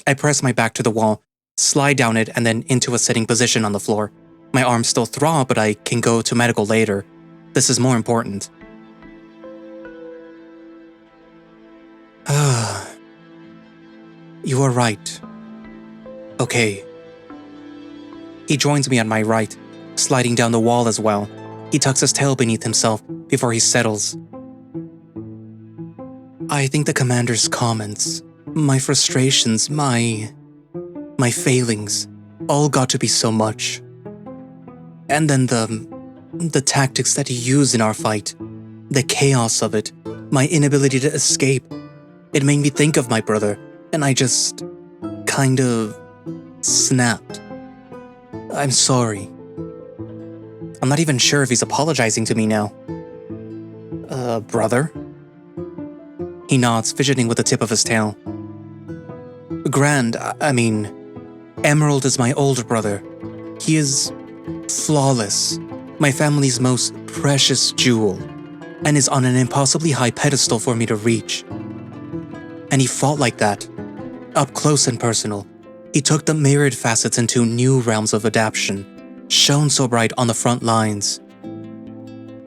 I press my back to the wall, slide down it and then into a sitting position on the floor. My arms still throb, but I can go to medical later. This is more important. You are right. Okay. He joins me on my right, sliding down the wall as well. He tucks his tail beneath himself before he settles. I think the commander's comments, my frustrations, my failings, all got to be so much. And then the tactics that he used in our fight, the chaos of it, my inability to escape. It made me think of my brother, and I just kind of snapped. I'm sorry. I'm not even sure if he's apologizing to me now. Brother? He nods, fidgeting with the tip of his tail. Emerald is my older brother. He is flawless, my family's most precious jewel. and is on an impossibly high pedestal for me to reach. And he fought like that, up close and personal. He took the myriad facets into new realms of adaptation, shone so bright on the front lines.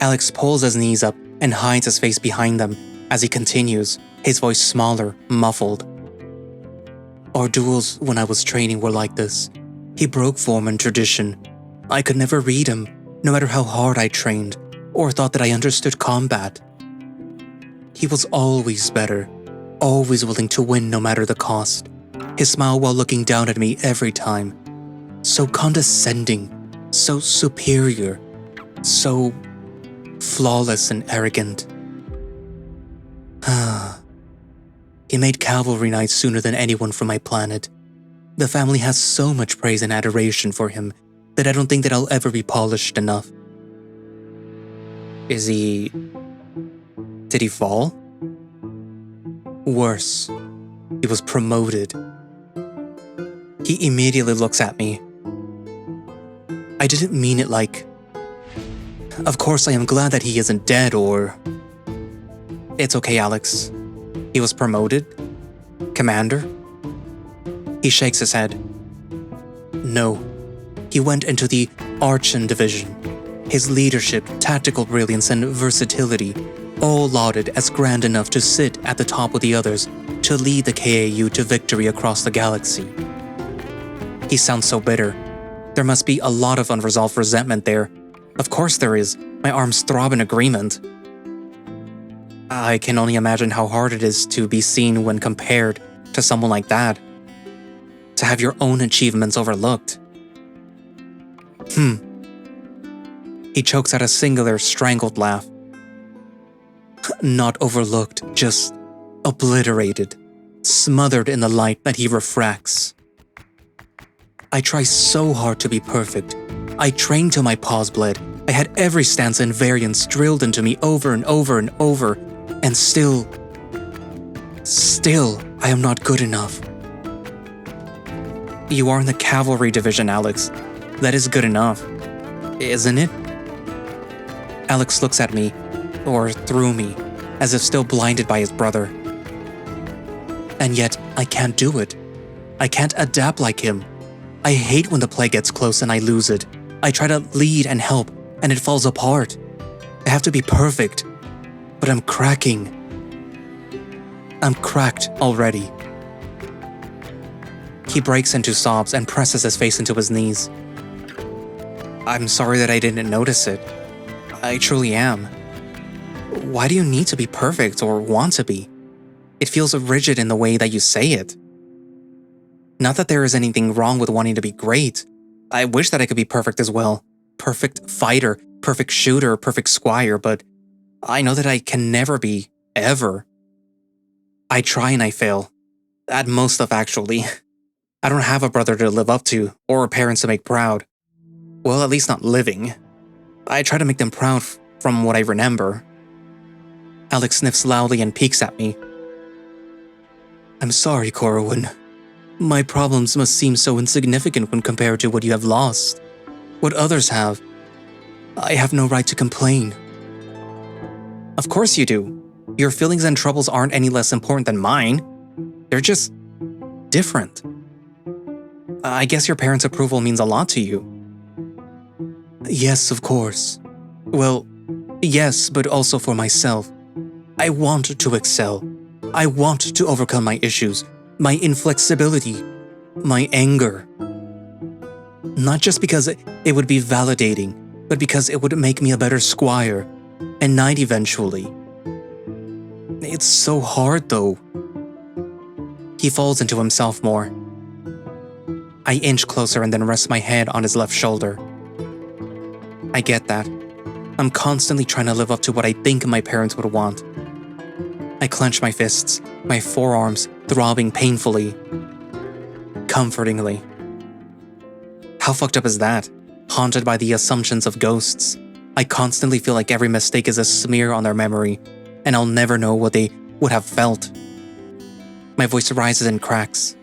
Alex pulls his knees up and hides his face behind them as he continues, his voice smaller, muffled. Our duels when I was training were like this. He broke form and tradition. I could never read him, no matter how hard I trained, or thought that I understood combat. He was always better, always willing to win no matter the cost. His smile while looking down at me every time. So condescending, so superior, so flawless and arrogant. He made cavalry knights sooner than anyone from my planet. The family has so much praise and adoration for him that I don't think that I'll ever be polished enough. Did he fall? Worse, he was promoted. He immediately looks at me. I didn't mean it like... Of course I am glad that he isn't dead or... It's okay, Alex. He was promoted? Commander? He shakes his head. No. He went into the Archon Division. His leadership, tactical brilliance, and versatility, all lauded as grand enough to sit at the top with the others to lead the KAU to victory across the galaxy. He sounds so bitter. There must be a lot of unresolved resentment there. Of course there is. My arms throb in agreement. I can only imagine how hard it is to be seen when compared to someone like that. To have your own achievements overlooked. He chokes out a singular, strangled laugh. Not overlooked, just obliterated, smothered in the light that he refracts. I try so hard to be perfect. I trained till my paws bled. I had every stance and variance drilled into me over and over and over, and still, I am not good enough. You are in the cavalry division, Alex. That is good enough, isn't it? Alex looks at me, or through me, as if still blinded by his brother. And yet, I can't do it. I can't adapt like him. I hate when the play gets close and I lose it. I try to lead and help, and it falls apart. I have to be perfect, but I'm cracking. I'm cracked already. He breaks into sobs and presses his face into his knees. I'm sorry that I didn't notice it. I truly am. Why do you need to be perfect or want to be? It feels rigid in the way that you say it. Not that there is anything wrong with wanting to be great. I wish that I could be perfect as well. Perfect fighter, perfect shooter, perfect squire, but I know that I can never be, ever. I try and I fail. At most stuff, actually. I don't have a brother to live up to, or parents to make proud. Well, at least not living. I try to make them proud from what I remember. Alex sniffs loudly and peeks at me. I'm sorry, Corwan. My problems must seem so insignificant when compared to what you have lost. What others have. I have no right to complain. Of course you do. Your feelings and troubles aren't any less important than mine. They're just different. I guess your parents' approval means a lot to you. Yes, of course. Well, yes, but also for myself. I want to excel. I want to overcome my issues, my inflexibility, my anger. Not just because it would be validating, but because it would make me a better squire, and knight eventually. It's so hard, though. He falls into himself more. I inch closer and then rest my head on his left shoulder. I get that. I'm constantly trying to live up to what I think my parents would want. I clench my fists, my forearms throbbing painfully, comfortingly. How fucked up is that? Haunted by the assumptions of ghosts. I constantly feel like every mistake is a smear on their memory, and I'll never know what they would have felt. My voice rises and cracks.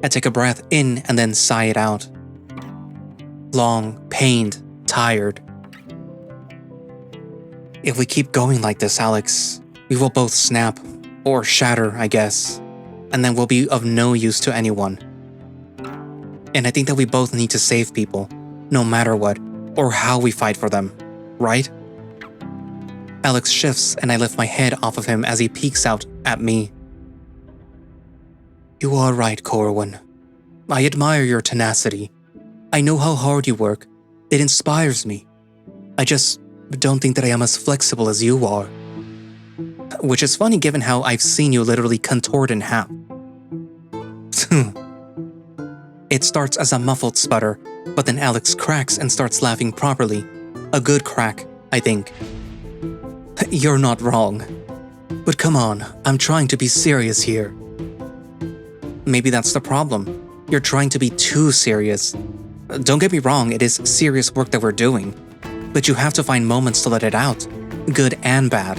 I take a breath in and then sigh it out. Long, pained, tired. If we keep going like this, Alex, we will both snap, or shatter, I guess, and then we'll be of no use to anyone. And I think that we both need to save people, no matter what, or how we fight for them, right? Alex shifts and I lift my head off of him as he peeks out at me. You are right, Corwan. I admire your tenacity. I know how hard you work. It inspires me. I just don't think that I am as flexible as you are. Which is funny given how I've seen you literally contort in half. It starts as a muffled sputter, but then Alex cracks and starts laughing properly. A good crack, I think. You're not wrong. But come on, I'm trying to be serious here. Maybe that's the problem. You're trying to be too serious. Don't get me wrong, it is serious work that we're doing. But you have to find moments to let it out, good and bad.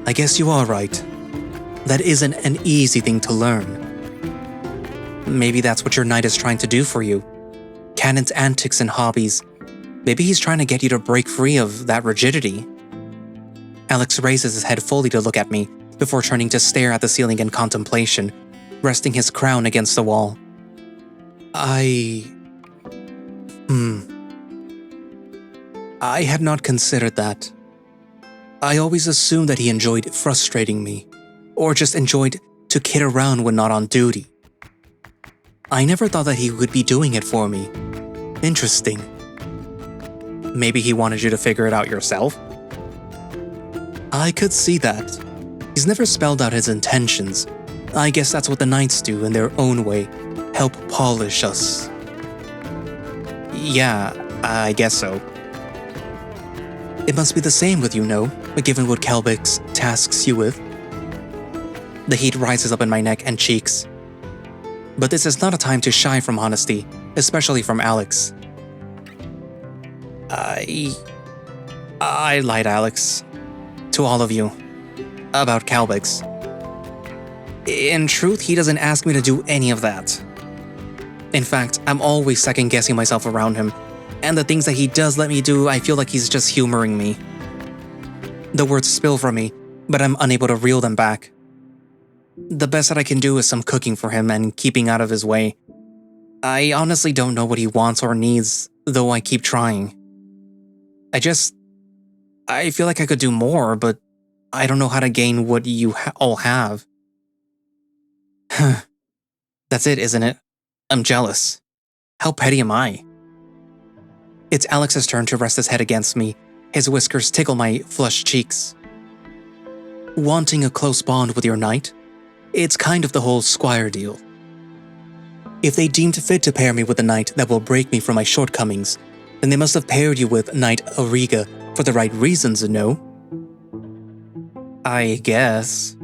I guess you are right. That isn't an easy thing to learn. Maybe that's what your knight is trying to do for you. Cannon's antics and hobbies. Maybe he's trying to get you to break free of that rigidity. Alex raises his head fully to look at me, before turning to stare at the ceiling in contemplation, resting his crown against the wall. I had not considered that. I always assumed that he enjoyed frustrating me, or just enjoyed to kid around when not on duty. I never thought that he would be doing it for me. Interesting. Maybe he wanted you to figure it out yourself? I could see that. He's never spelled out his intentions. I guess that's what the knights do in their own way, help polish us. Yeah, I guess so. It must be the same with you, no? Given what Kelbix tasks you with. The heat rises up in my neck and cheeks. But this is not a time to shy from honesty, especially from Alex. I lied, Alex. To all of you. About Kelbix. In truth, he doesn't ask me to do any of that. In fact, I'm always second-guessing myself around him, and the things that he does let me do, I feel like he's just humoring me. The words spill from me, but I'm unable to reel them back. The best that I can do is some cooking for him and keeping out of his way. I honestly don't know what he wants or needs, though I keep trying. I feel like I could do more, but I don't know how to gain what you all have. That's it, isn't it? I'm jealous. How petty am I? It's Alex's turn to rest his head against me. His whiskers tickle my flushed cheeks. Wanting a close bond with your knight? It's kind of the whole squire deal. If they deemed fit to pair me with a knight that will break me from my shortcomings, then they must have paired you with Knight Auriga for the right reasons, no? I guess.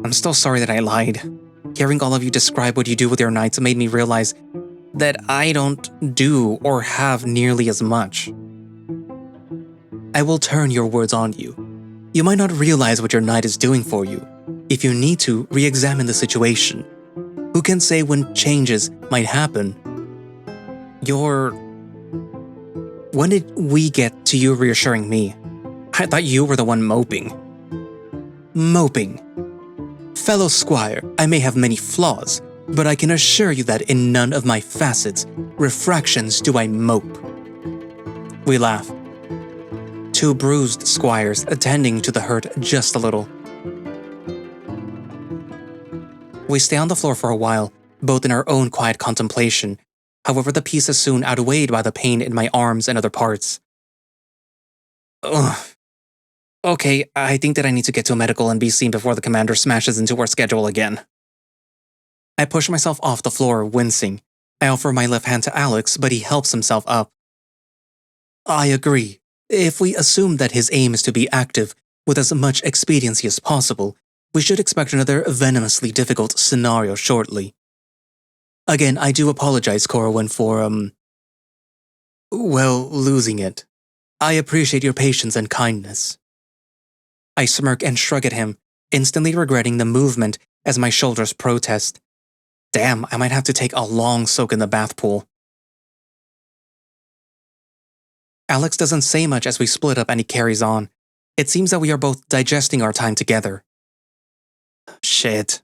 I'm still sorry that I lied. Hearing all of you describe what you do with your knights made me realize that I don't do or have nearly as much. I will turn your words on you. You might not realize what your knight is doing for you. If you need to, re-examine the situation. Who can say when changes might happen? When did we get to you reassuring me? I thought you were the one moping. Moping. Fellow squire, I may have many flaws, but I can assure you that in none of my facets, refractions, do I mope. We laugh. Two bruised squires attending to the hurt just a little. We stay on the floor for a while, both in our own quiet contemplation. However, the peace is soon outweighed by the pain in my arms and other parts. Ugh. Okay, I think that I need to get to a medical and be seen before the commander smashes into our schedule again. I push myself off the floor, wincing. I offer my left hand to Alex, but he helps himself up. I agree. If we assume that his aim is to be active with as much expediency as possible, we should expect another venomously difficult scenario shortly. Again, I do apologize, Corwan, for, losing it. I appreciate your patience and kindness. I smirk and shrug at him, instantly regretting the movement as my shoulders protest. Damn, I might have to take a long soak in the bath pool. Alex doesn't say much as we split up and he carries on. It seems that we are both digesting our time together. Shit.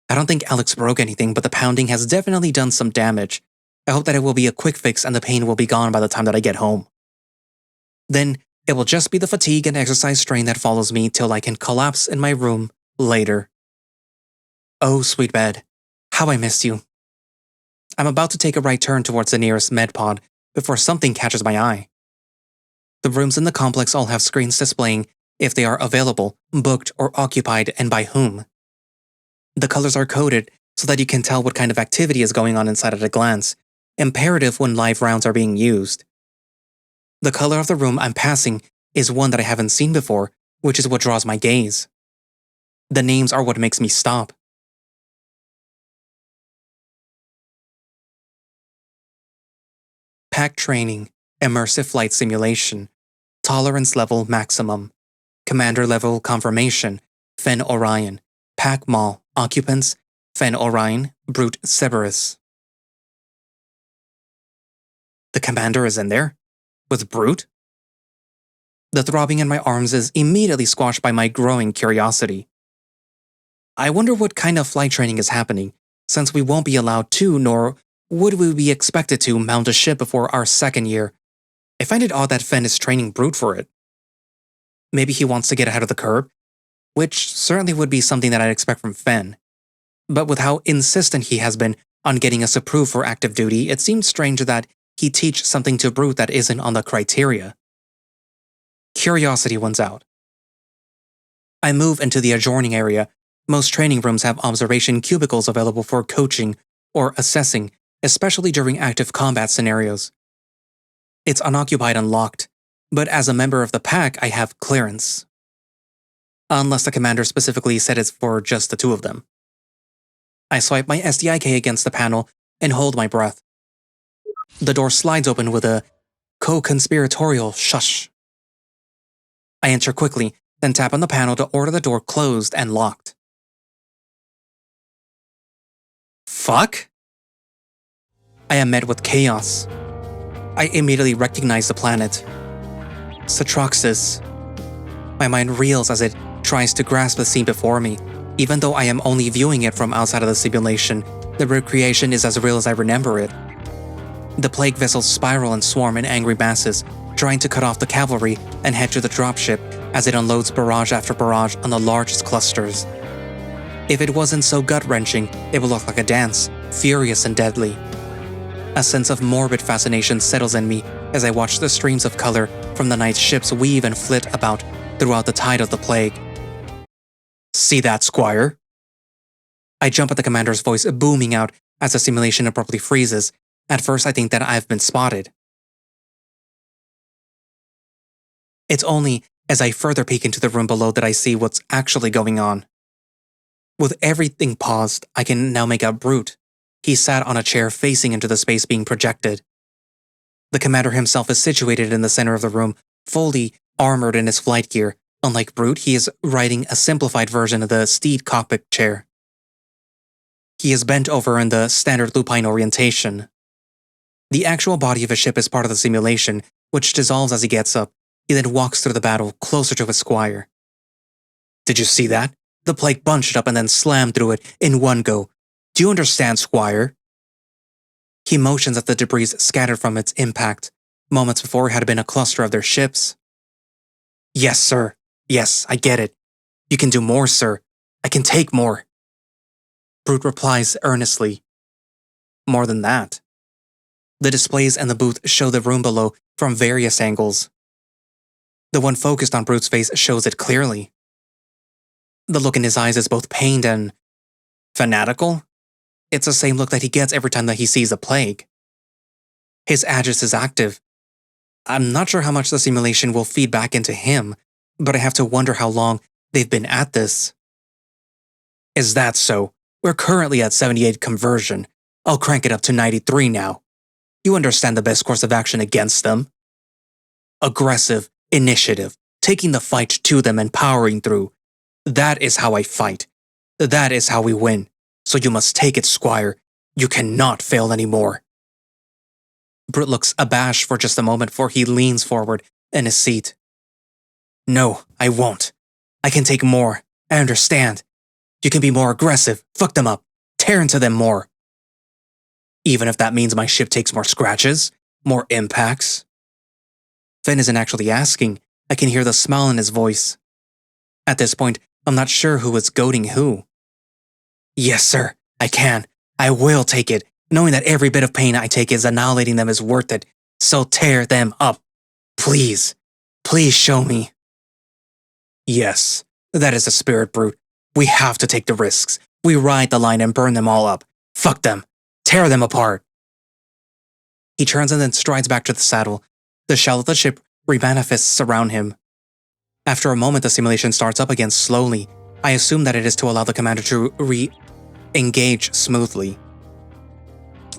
I don't think Alex broke anything, but the pounding has definitely done some damage. I hope that it will be a quick fix and the pain will be gone by the time that I get home. Then, it will just be the fatigue and exercise strain that follows me till I can collapse in my room later. Oh, sweet bed. How I missed you. I'm about to take a right turn towards the nearest med pod before something catches my eye. The rooms in the complex all have screens displaying if they are available, booked, or occupied, and by whom. The colors are coded so that you can tell what kind of activity is going on inside at a glance, imperative when live rounds are being used. The color of the room I'm passing is one that I haven't seen before, which is what draws my gaze. The names are what makes me stop. Pack Training, Immersive Flight Simulation, Tolerance Level Maximum, Commander Level Confirmation, Fen Orion, Pack Mall, Occupants, Fen Orion, Brute Cerberus. The commander is in there? With Brute? The throbbing in my arms is immediately squashed by my growing curiosity. I wonder what kind of flight training is happening, since we won't be allowed to, nor would we be expected to mount a ship before our second year. I find it odd that Fen is training Brute for it. Maybe he wants to get ahead of the curve, which certainly would be something that I'd expect from Fen. But with how insistent he has been on getting us approved for active duty, it seems strange that he teach something to Brute that isn't on the criteria. Curiosity wins out. I move into the adjoining area. Most training rooms have observation cubicles available for coaching or assessing, especially during active combat scenarios. It's unoccupied and locked, but as a member of the pack, I have clearance. Unless the commander specifically said it's for just the two of them. I swipe my SDIK against the panel and hold my breath. The door slides open with a co-conspiratorial shush. I enter quickly, then tap on the panel to order the door closed and locked. Fuck? I am met with chaos. I immediately recognize the planet. Satroxis. My mind reels as it tries to grasp the scene before me. Even though I am only viewing it from outside of the simulation, the recreation is as real as I remember it. The plague vessels spiral and swarm in angry masses, trying to cut off the cavalry and head to the dropship as it unloads barrage after barrage on the largest clusters. If it wasn't so gut-wrenching, it would look like a dance, furious and deadly. A sense of morbid fascination settles in me as I watch the streams of color from the night ships weave and flit about throughout the tide of the plague. See that, Squire? I jump at the commander's voice booming out as the simulation abruptly freezes. At first I think that I've been spotted. It's only as I further peek into the room below that I see what's actually going on. With everything paused, I can now make out Brute. He sat on a chair facing into the space being projected. The commander himself is situated in the center of the room, fully armored in his flight gear. Unlike Brute, he is riding a simplified version of the Steed cockpit chair. He is bent over in the standard lupine orientation. The actual body of a ship is part of the simulation, which dissolves as he gets up. He then walks through the battle closer to his squire. Did you see that? The plague bunched up and then slammed through it in one go. Do you understand, Squire? He motions at the debris scattered from its impact. Moments before it had been a cluster of their ships. Yes, sir. Yes, I get it. You can do more, sir. I can take more. Brute replies earnestly. More than that. The displays in the booth show the room below from various angles. The one focused on Brute's face shows it clearly. The look in his eyes is both pained and fanatical. It's the same look that he gets every time that he sees a plague. His Aegis is active. I'm not sure how much the simulation will feed back into him, but I have to wonder how long they've been at this. Is that so? We're currently at 78 conversion. I'll crank it up to 93 now. You understand the best course of action against them? Aggressive, initiative, taking the fight to them and powering through. That is how I fight. That is how we win. So you must take it, Squire. You cannot fail anymore. Brute looks abashed for just a moment before he leans forward in his seat. No, I won't. I can take more. I understand. You can be more aggressive, fuck them up, tear into them more. Even if that means my ship takes more scratches, more impacts. Finn isn't actually asking. I can hear the smile in his voice. At this point, I'm not sure who is goading who. Yes, sir, I can. I will take it, knowing that every bit of pain I take is annihilating them is worth it. So tear them up. Please. Please show me. Yes, that is the spirit, Brute. We have to take the risks. We ride the line and burn them all up. Fuck them. Tear them apart. He turns and then strides back to the saddle. The shell of the ship remanifests around him. After a moment, the simulation starts up again slowly. I assume that it is to allow the commander to re-engage smoothly.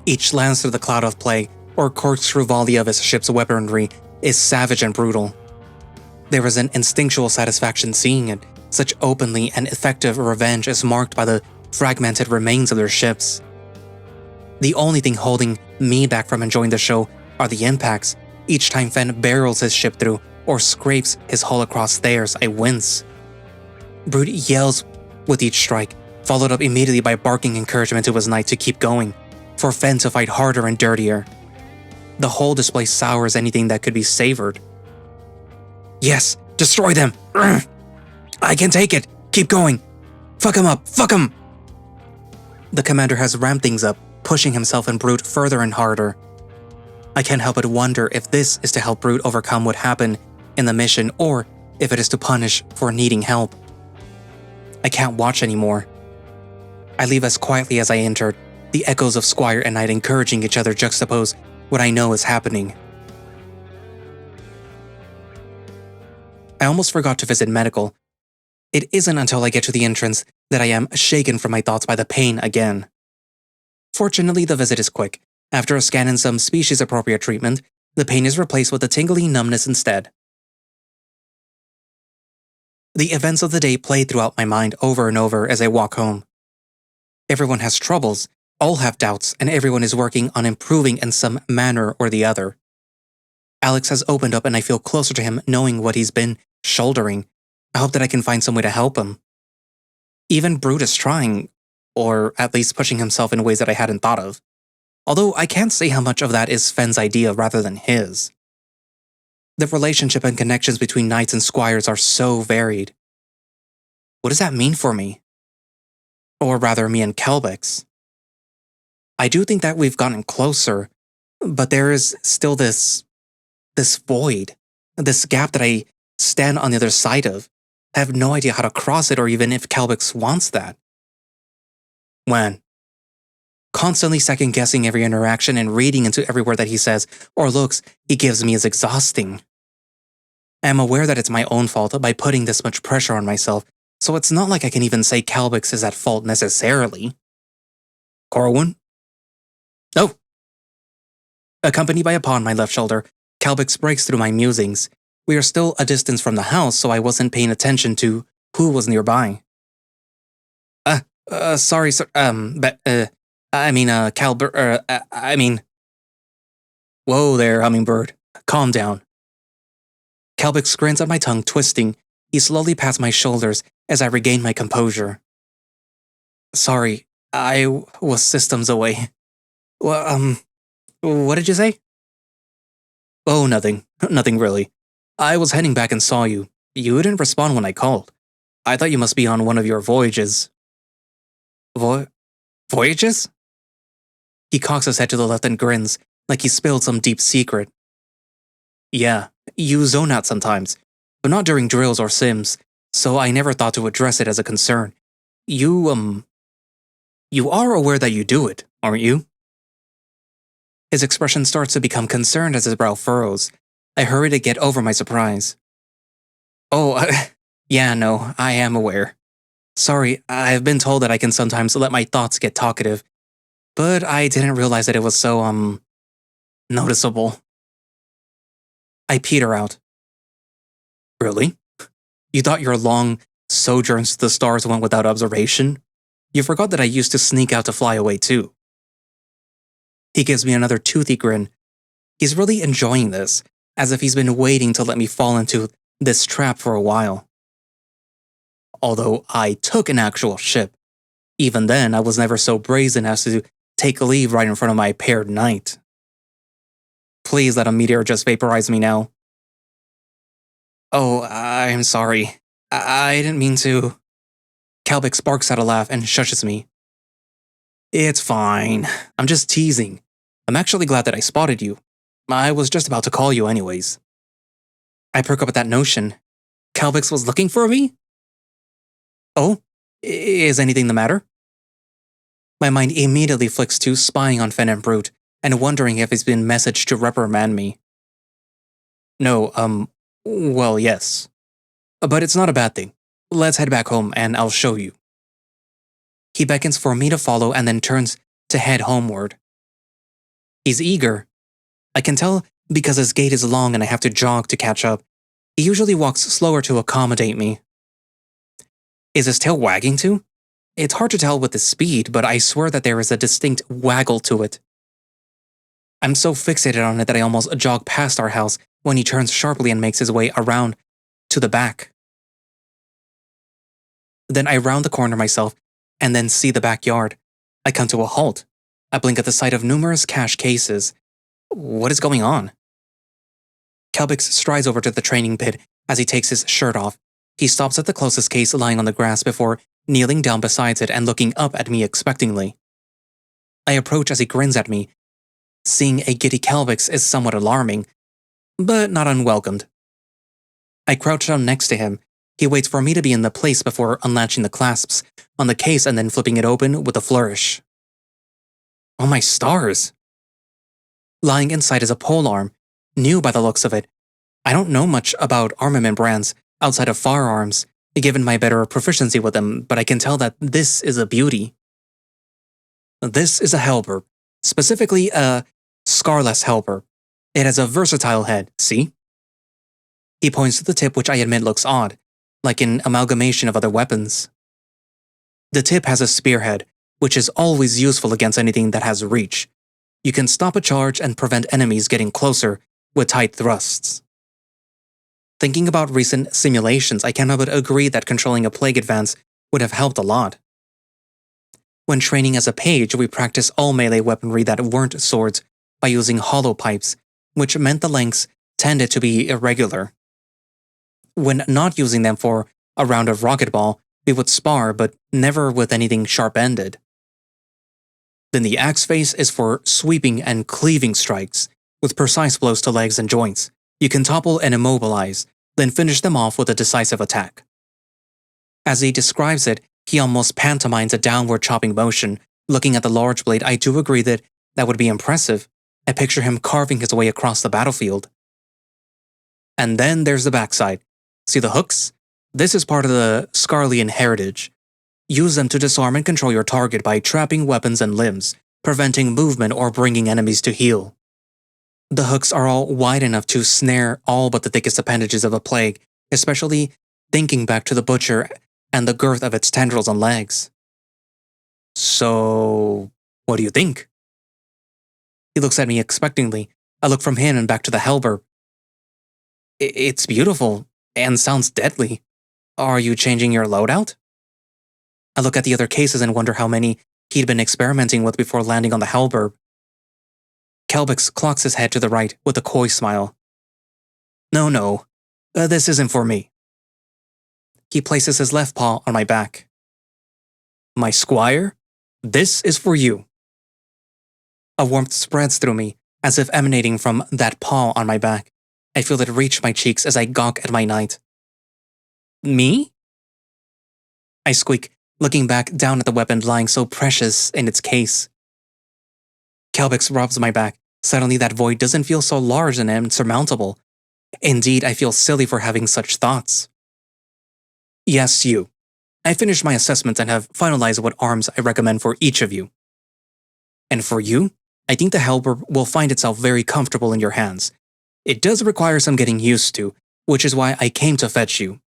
Each lance through the cloud of play, or corkscrew volley of his ship's weaponry, is savage and brutal. There is an instinctual satisfaction seeing it. Such openly and effective revenge is marked by the fragmented remains of their ships. The only thing holding me back from enjoying the show are the impacts. Each time Fenn barrels his ship through or scrapes his hull across theirs, I wince. Brute yells with each strike, followed up immediately by barking encouragement to his knight to keep going, for Fenn to fight harder and dirtier. The whole display sours anything that could be savored. Yes, destroy them! I can take it! Keep going! Fuck him up! Fuck him! The commander has ramped things up, pushing himself and Brute further and harder. I can't help but wonder if this is to help Brute overcome what happened in the mission or if it is to punish for needing help. I can't watch anymore. I leave as quietly as I entered, the echoes of Squire and Knight encouraging each other juxtapose what I know is happening. I almost forgot to visit medical. It isn't until I get to the entrance that I am shaken from my thoughts by the pain again. Fortunately, the visit is quick. After a scan and some species-appropriate treatment, the pain is replaced with a tingly numbness instead. The events of the day play throughout my mind over and over as I walk home. Everyone has troubles, all have doubts, and everyone is working on improving in some manner or the other. Alex has opened up and I feel closer to him knowing what he's been shouldering. I hope that I can find some way to help him. Even Brute is trying, or at least pushing himself in ways that I hadn't thought of. Although I can't say how much of that is Fenn's idea rather than his. The relationship and connections between knights and squires are so varied. What does that mean for me? Or rather, me and Kelbex. I do think that we've gotten closer, but there is still this void, this gap that I stand on the other side of. I have no idea how to cross it or even if Kelbex wants that. When? Constantly second-guessing every interaction and reading into every word that he says or looks he gives me is exhausting. I am aware that it's my own fault by putting this much pressure on myself, so it's not like I can even say Kelbex is at fault necessarily. Corwan? Oh! Accompanied by a paw on my left shoulder, Kelbex breaks through my musings. We are still a distance from the house, so I wasn't paying attention to who was nearby. Sorry, sir, Whoa there, hummingbird. Calm down. Kelbex grins at my tongue, twisting. He slowly pats my shoulders as I regain my composure. Sorry, I was systems away. Well, what did you say? Oh, nothing. Nothing really. I was heading back and saw you. You didn't respond when I called. I thought you must be on one of your voyages. Voyages? He cocks his head to the left and grins, like he spilled some deep secret. Yeah, you zone out sometimes, but not during drills or sims, so I never thought to address it as a concern. You are aware that you do it, aren't you? His expression starts to become concerned as his brow furrows. I hurry to get over my surprise. Oh, yeah, no, I am aware. Sorry, I've been told that I can sometimes let my thoughts get talkative, but I didn't realize that it was so, noticeable. I peter out. Really? You thought your long sojourns to the stars went without observation? You forgot that I used to sneak out to fly away too. He gives me another toothy grin. He's really enjoying this, as if he's been waiting to let me fall into this trap for a while. Although I took an actual ship, even then I was never so brazen as to take leave right in front of my paired knight. Please let a meteor just vaporize me now. Oh, I'm sorry. I didn't mean to. Kalbeck sparks out a laugh and shushes me. It's fine. I'm just teasing. I'm actually glad that I spotted you. I was just about to call you anyways. I perk up at that notion. Kalbex was looking for me? Oh, is anything the matter? My mind immediately flicks to spying on Fen and Brute and wondering if he's been messaged to reprimand me. No, well, yes. But it's not a bad thing. Let's head back home and I'll show you. He beckons for me to follow and then turns to head homeward. He's eager. I can tell because his gait is long and I have to jog to catch up. He usually walks slower to accommodate me. Is his tail wagging too? It's hard to tell with the speed, but I swear that there is a distinct waggle to it. I'm so fixated on it that I almost jog past our house when he turns sharply and makes his way around to the back. Then I round the corner myself and then see the backyard. I come to a halt. I blink at the sight of numerous cash cases. What is going on? Kalbex strides over to the training pit as he takes his shirt off. He stops at the closest case lying on the grass before kneeling down beside it and looking up at me expectingly. I approach as he grins at me. Seeing a giddy Kalbex is somewhat alarming, but not unwelcomed. I crouch down next to him. He waits for me to be in the place before unlatching the clasps on the case and then flipping it open with a flourish. Oh my stars! Lying inside is a polearm, new by the looks of it. I don't know much about armament brands outside of firearms, given my better proficiency with them, but I can tell that this is a beauty. This is a halberd, specifically a scarless halberd. It has a versatile head, see? He points to the tip, which I admit looks odd, like an amalgamation of other weapons. The tip has a spearhead, which is always useful against anything that has reach. You can stop a charge and prevent enemies getting closer with tight thrusts. Thinking about recent simulations, I cannot but agree that controlling a plague advance would have helped a lot. When training as a page, we practiced all melee weaponry that weren't swords by using hollow pipes, which meant the lengths tended to be irregular. When not using them for a round of rocket ball, we would spar, but never with anything sharp-ended. Then the axe face is for sweeping and cleaving strikes, with precise blows to legs and joints. You can topple and immobilize, then finish them off with a decisive attack. As he describes it, he almost pantomimes a downward chopping motion. Looking at the large blade, I do agree that would be impressive. I picture him carving his way across the battlefield. And then there's the backside. See the hooks? This is part of the Scarlian heritage. Use them to disarm and control your target by trapping weapons and limbs, preventing movement or bringing enemies to heel. The hooks are all wide enough to snare all but the thickest appendages of a plague, especially thinking back to the butcher and the girth of its tendrils and legs. So, what do you think? He looks at me expectantly. I look from him and back to the halberd. It's beautiful and sounds deadly. Are you changing your loadout? I look at the other cases and wonder how many he'd been experimenting with before landing on the halberd. Kalbex clocks his head to the right with a coy smile. No, this isn't for me. He places his left paw on my back. My squire, this is for you. A warmth spreads through me, as if emanating from that paw on my back. I feel it reach my cheeks as I gawk at my knight. Me? I squeak, looking back down at the weapon lying so precious in its case. Kalbex rubs my back. Suddenly that void doesn't feel so large and insurmountable. Indeed, I feel silly for having such thoughts. Yes, you. I finished my assessments and have finalized what arms I recommend for each of you. And for you, I think the halberd will find itself very comfortable in your hands. It does require some getting used to, which is why I came to fetch you.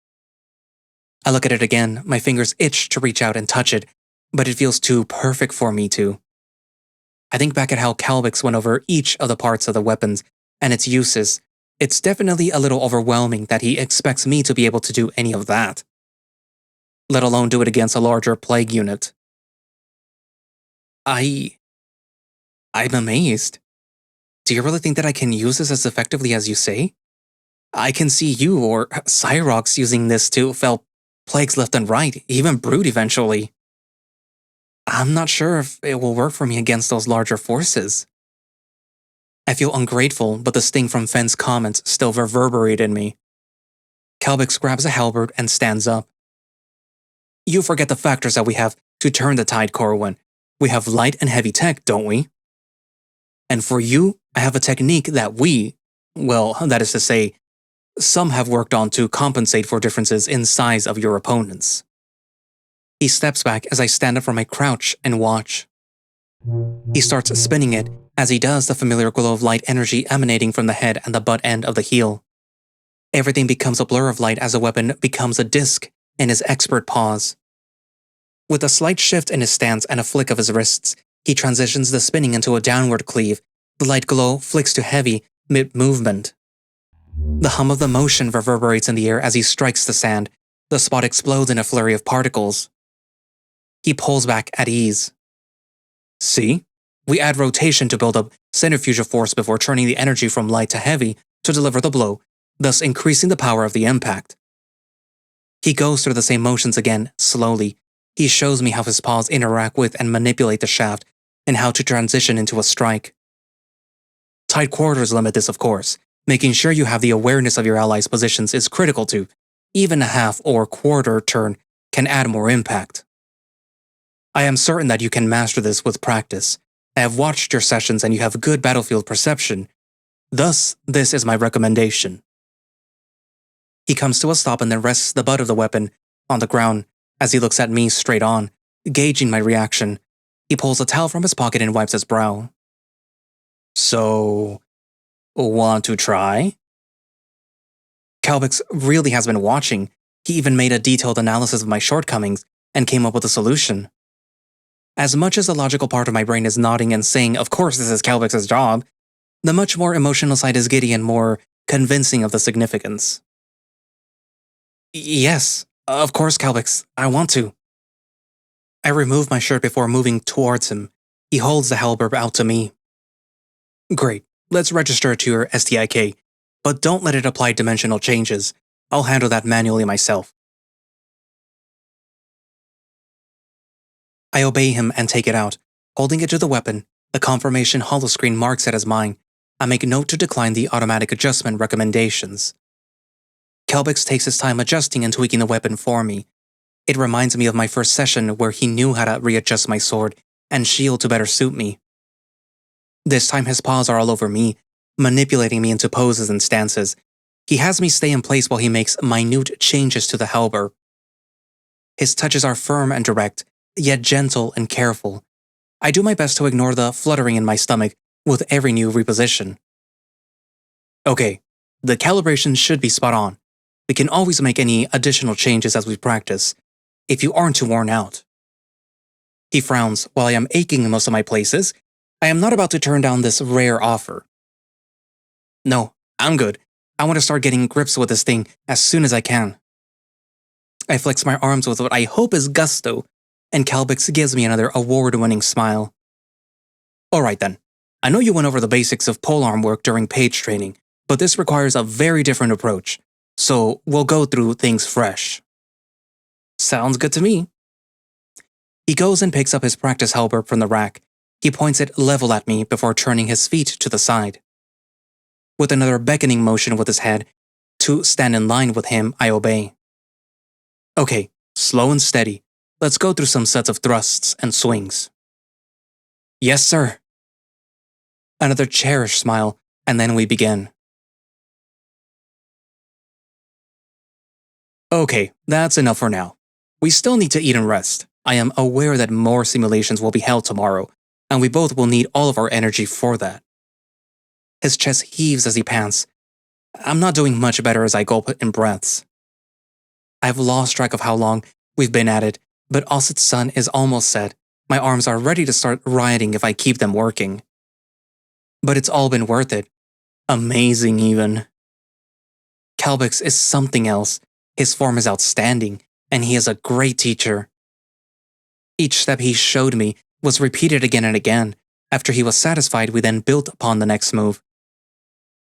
I look at it again, my fingers itch to reach out and touch it, but it feels too perfect for me to. I think back at how Kalbex went over each of the parts of the weapons and its uses, it's definitely a little overwhelming that he expects me to be able to do any of that. Let alone do it against a larger plague unit. I'm amazed. Do you really think that I can use this as effectively as you say? I can see you or Cyrox using this to fell plagues left and right, even Brood eventually. I'm not sure if it will work for me against those larger forces. I feel ungrateful, but the sting from Fenn's comments still reverberated in me. Kalbix grabs a halberd and stands up. You forget the factors that we have to turn the tide, Corwan. We have light and heavy tech, don't we? And for you, I have a technique that that is to say, some have worked on to compensate for differences in size of your opponents. He steps back as I stand up from my crouch and watch. He starts spinning it. As he does, the familiar glow of light energy emanating from the head and the butt end of the heel. Everything becomes a blur of light as the weapon becomes a disc in his expert paws. With a slight shift in his stance and a flick of his wrists, he transitions the spinning into a downward cleave. The light glow flicks to heavy, mid-movement. The hum of the motion reverberates in the air as he strikes the sand. The spot explodes in a flurry of particles. He pulls back at ease. See? We add rotation to build up centrifugal force before turning the energy from light to heavy to deliver the blow, thus increasing the power of the impact. He goes through the same motions again, slowly. He shows me how his paws interact with and manipulate the shaft, and how to transition into a strike. Tight quarters limit this, of course. Making sure you have the awareness of your allies' positions is critical too. Even a half or quarter turn can add more impact. I am certain that you can master this with practice. I have watched your sessions and you have good battlefield perception. Thus, this is my recommendation. He comes to a stop and then rests the butt of the weapon on the ground as he looks at me straight on, gauging my reaction. He pulls a towel from his pocket and wipes his brow. So, want to try? Kalbix really has been watching. He even made a detailed analysis of my shortcomings and came up with a solution. As much as the logical part of my brain is nodding and saying, of course this is Kalbix's job, the much more emotional side is giddy and more convincing of the significance. Yes, of course, Kalbix, I want to. I remove my shirt before moving towards him. He holds the halberd out to me. Great, let's register it to your STIK, but don't let it apply dimensional changes. I'll handle that manually myself. I obey him and take it out. Holding it to the weapon, the confirmation holoscreen marks it as mine. I make note to decline the automatic adjustment recommendations. Kalbix takes his time adjusting and tweaking the weapon for me. It reminds me of my first session where he knew how to readjust my sword and shield to better suit me. This time his paws are all over me, manipulating me into poses and stances. He has me stay in place while he makes minute changes to the halberd. His touches are firm and direct, yet gentle and careful. I do my best to ignore the fluttering in my stomach with every new reposition. Okay, the calibration should be spot on. We can always make any additional changes as we practice, if you aren't too worn out. He frowns. While I am aching in most of my places, I am not about to turn down this rare offer. No, I'm good. I want to start getting grips with this thing as soon as I can. I flex my arms with what I hope is gusto, and Kalbix gives me another award-winning smile. Alright then, I know you went over the basics of polearm work during page training, but this requires a very different approach, so we'll go through things fresh. Sounds good to me. He goes and picks up his practice halberd from the rack. He points it level at me before turning his feet to the side. With another beckoning motion with his head, to stand in line with him, I obey. Okay, slow and steady. Let's go through some sets of thrusts and swings. Yes, sir. Another cherished smile, and then we begin. Okay, that's enough for now. We still need to eat and rest. I am aware that more simulations will be held tomorrow, and we both will need all of our energy for that. His chest heaves as he pants. I'm not doing much better as I gulp in breaths. I've lost track of how long we've been at it, but Osset's sun is almost set. My arms are ready to start rioting if I keep them working. But it's all been worth it. Amazing, even. Calbix is something else. His form is outstanding, and he is a great teacher. Each step he showed me was repeated again and again. After he was satisfied, we then built upon the next move.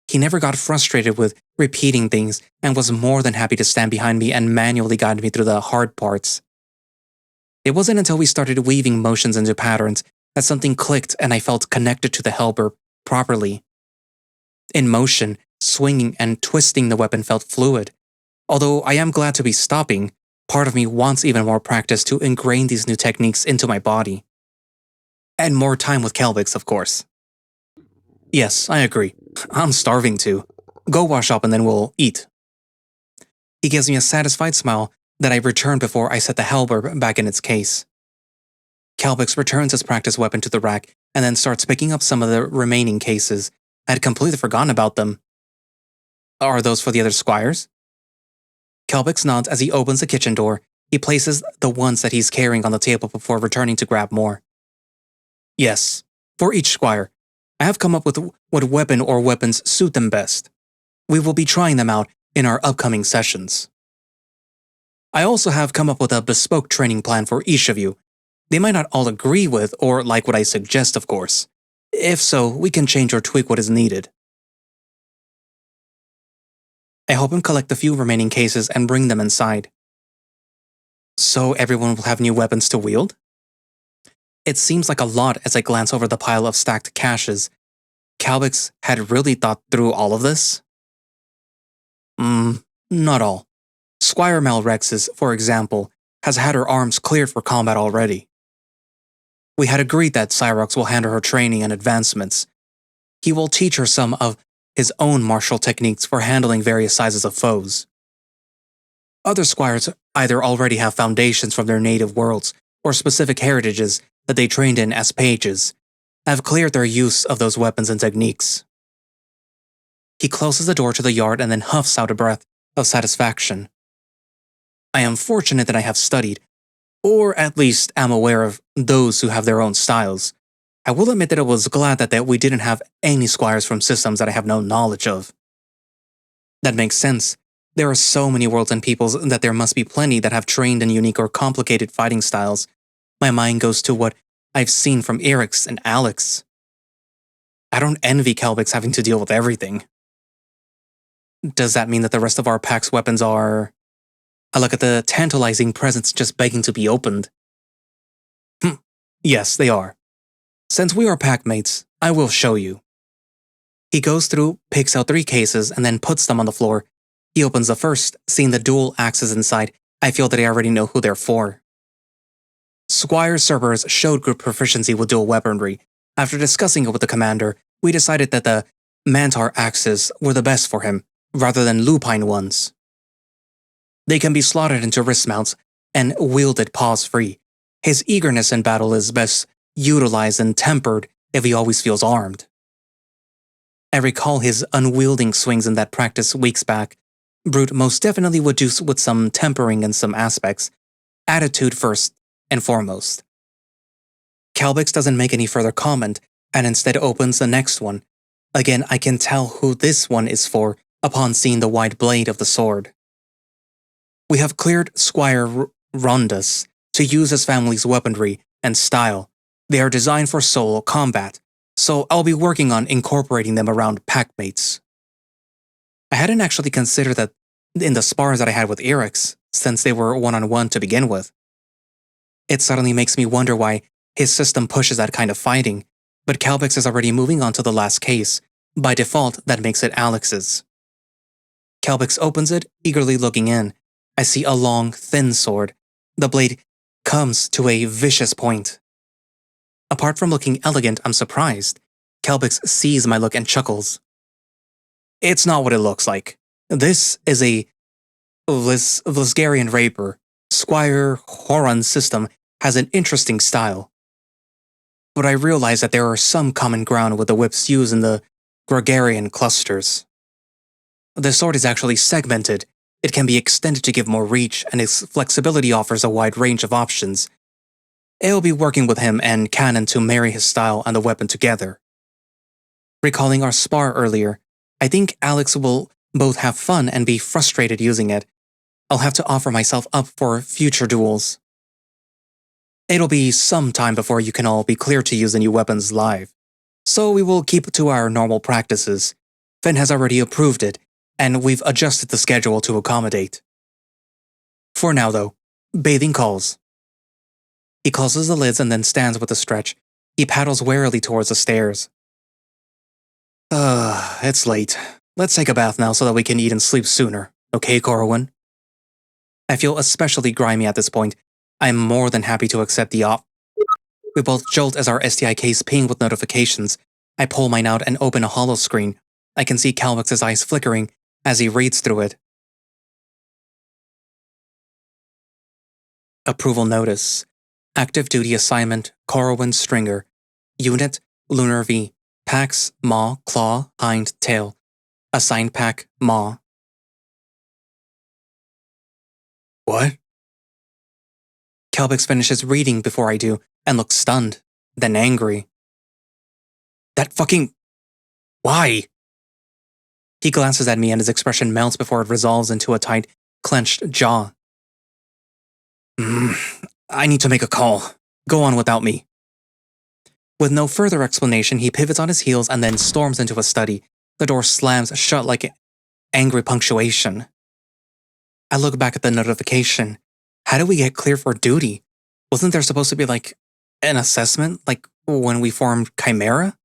He never got frustrated with repeating things and was more than happy to stand behind me and manually guide me through the hard parts. It wasn't until we started weaving motions into patterns that something clicked and I felt connected to the helper properly. In motion, swinging and twisting the weapon felt fluid. Although I am glad to be stopping, part of me wants even more practice to ingrain these new techniques into my body. And more time with Calbix, of course. Yes, I agree. I'm starving too. Go wash up and then we'll eat. He gives me a satisfied smile that I return before I set the halberd back in its case. Calbix returns his practice weapon to the rack and then starts picking up some of the remaining cases. I had completely forgotten about them. Are those for the other squires? Calbix nods as he opens the kitchen door. He places the ones that he's carrying on the table before returning to grab more. Yes, for each squire. I have come up with what weapon or weapons suit them best. We will be trying them out in our upcoming sessions. I also have come up with a bespoke training plan for each of you. They might not all agree with or like what I suggest, of course. If so, we can change or tweak what is needed. I help him collect the few remaining cases and bring them inside. So everyone will have new weapons to wield? It seems like a lot as I glance over the pile of stacked caches. Calbix had really thought through all of this? Not all. Squire Malrex's, for example, has had her arms cleared for combat already. We had agreed that Cyrox will handle her training and advancements. He will teach her some of his own martial techniques for handling various sizes of foes. Other squires either already have foundations from their native worlds or specific heritages that they trained in as pages, have cleared their use of those weapons and techniques. He closes the door to the yard and then huffs out a breath of satisfaction. I am fortunate that I have studied, or at least am aware of those who have their own styles. I will admit that I was glad that we didn't have any squires from systems that I have no knowledge of. That makes sense. There are so many worlds and peoples that there must be plenty that have trained in unique or complicated fighting styles. My mind goes to what I've seen from Erix and Alex. I don't envy Calbix having to deal with everything. Does that mean that the rest of our pack's weapons are... I look at the tantalizing presents just begging to be opened. Yes, they are. Since we are packmates, I will show you. He goes through, picks out 3 cases, and then puts them on the floor. He opens the first, seeing the dual axes inside. I feel that I already know who they're for. Squire Cerberus showed good proficiency with dual weaponry. After discussing it with the commander, we decided that the Mantar axes were the best for him, rather than lupine ones. They can be slotted into wrist mounts and wielded paws-free. His eagerness in battle is best utilized and tempered if he always feels armed. I recall his unwielding swings in that practice weeks back. Brute most definitely would do with some tempering in some aspects. Attitude first and foremost. Calbix doesn't make any further comment and instead opens the next one. Again, I can tell who this one is for upon seeing the wide blade of the sword. We have cleared Squire Rondas to use his family's weaponry and style. They are designed for solo combat, so I'll be working on incorporating them around packmates. I hadn't actually considered that in the spars that I had with Erix, since they were one-on-one to begin with. It suddenly makes me wonder why his system pushes that kind of fighting, but Calbix is already moving on to the last case. By default, that makes it Alex's. Calbix opens it, eagerly looking in. I see a long, thin sword. The blade comes to a vicious point. Apart from looking elegant, I'm surprised. Calbix sees my look and chuckles. It's not what it looks like. This is a Vlisgarian rapier. Squire Horon's system has an interesting style. But I realize that there are some common ground with the whips used in the Gregarian clusters. The sword is actually segmented. It can be extended to give more reach, and its flexibility offers a wide range of options. I'll be working with him and Cannon to marry his style and the weapon together. Recalling our spar earlier, I think Alex will both have fun and be frustrated using it. I'll have to offer myself up for future duels. It'll be some time before you can all be cleared to use the new weapons live, so we will keep to our normal practices. Finn has already approved it, and we've adjusted the schedule to accommodate. For now, though, bathing calls. He closes the lids and then stands with a stretch. He paddles warily towards the stairs. It's late. Let's take a bath now so that we can eat and sleep sooner, okay, Corwan? I feel especially grimy at this point. I am more than happy to accept the op. We both jolt as our STI case ping with notifications. I pull mine out and open a holo screen. I can see Calvix's eyes flickering as he reads through it. Approval notice. Active duty assignment, Corwan Stringer. Unit, Lunar V. Pax, Maw, Claw, Hind, Tail. Assigned pack, Maw. What? Calvix finishes reading before I do and looks stunned, then angry. That fucking... Why? He glances at me and his expression melts before it resolves into a tight, clenched jaw. I need to make a call. Go on without me. With no further explanation, he pivots on his heels and then storms into a study. The door slams shut like angry punctuation. I look back at the notification. How did we get clear for duty? Wasn't there supposed to be an assessment, like when we formed Chimera?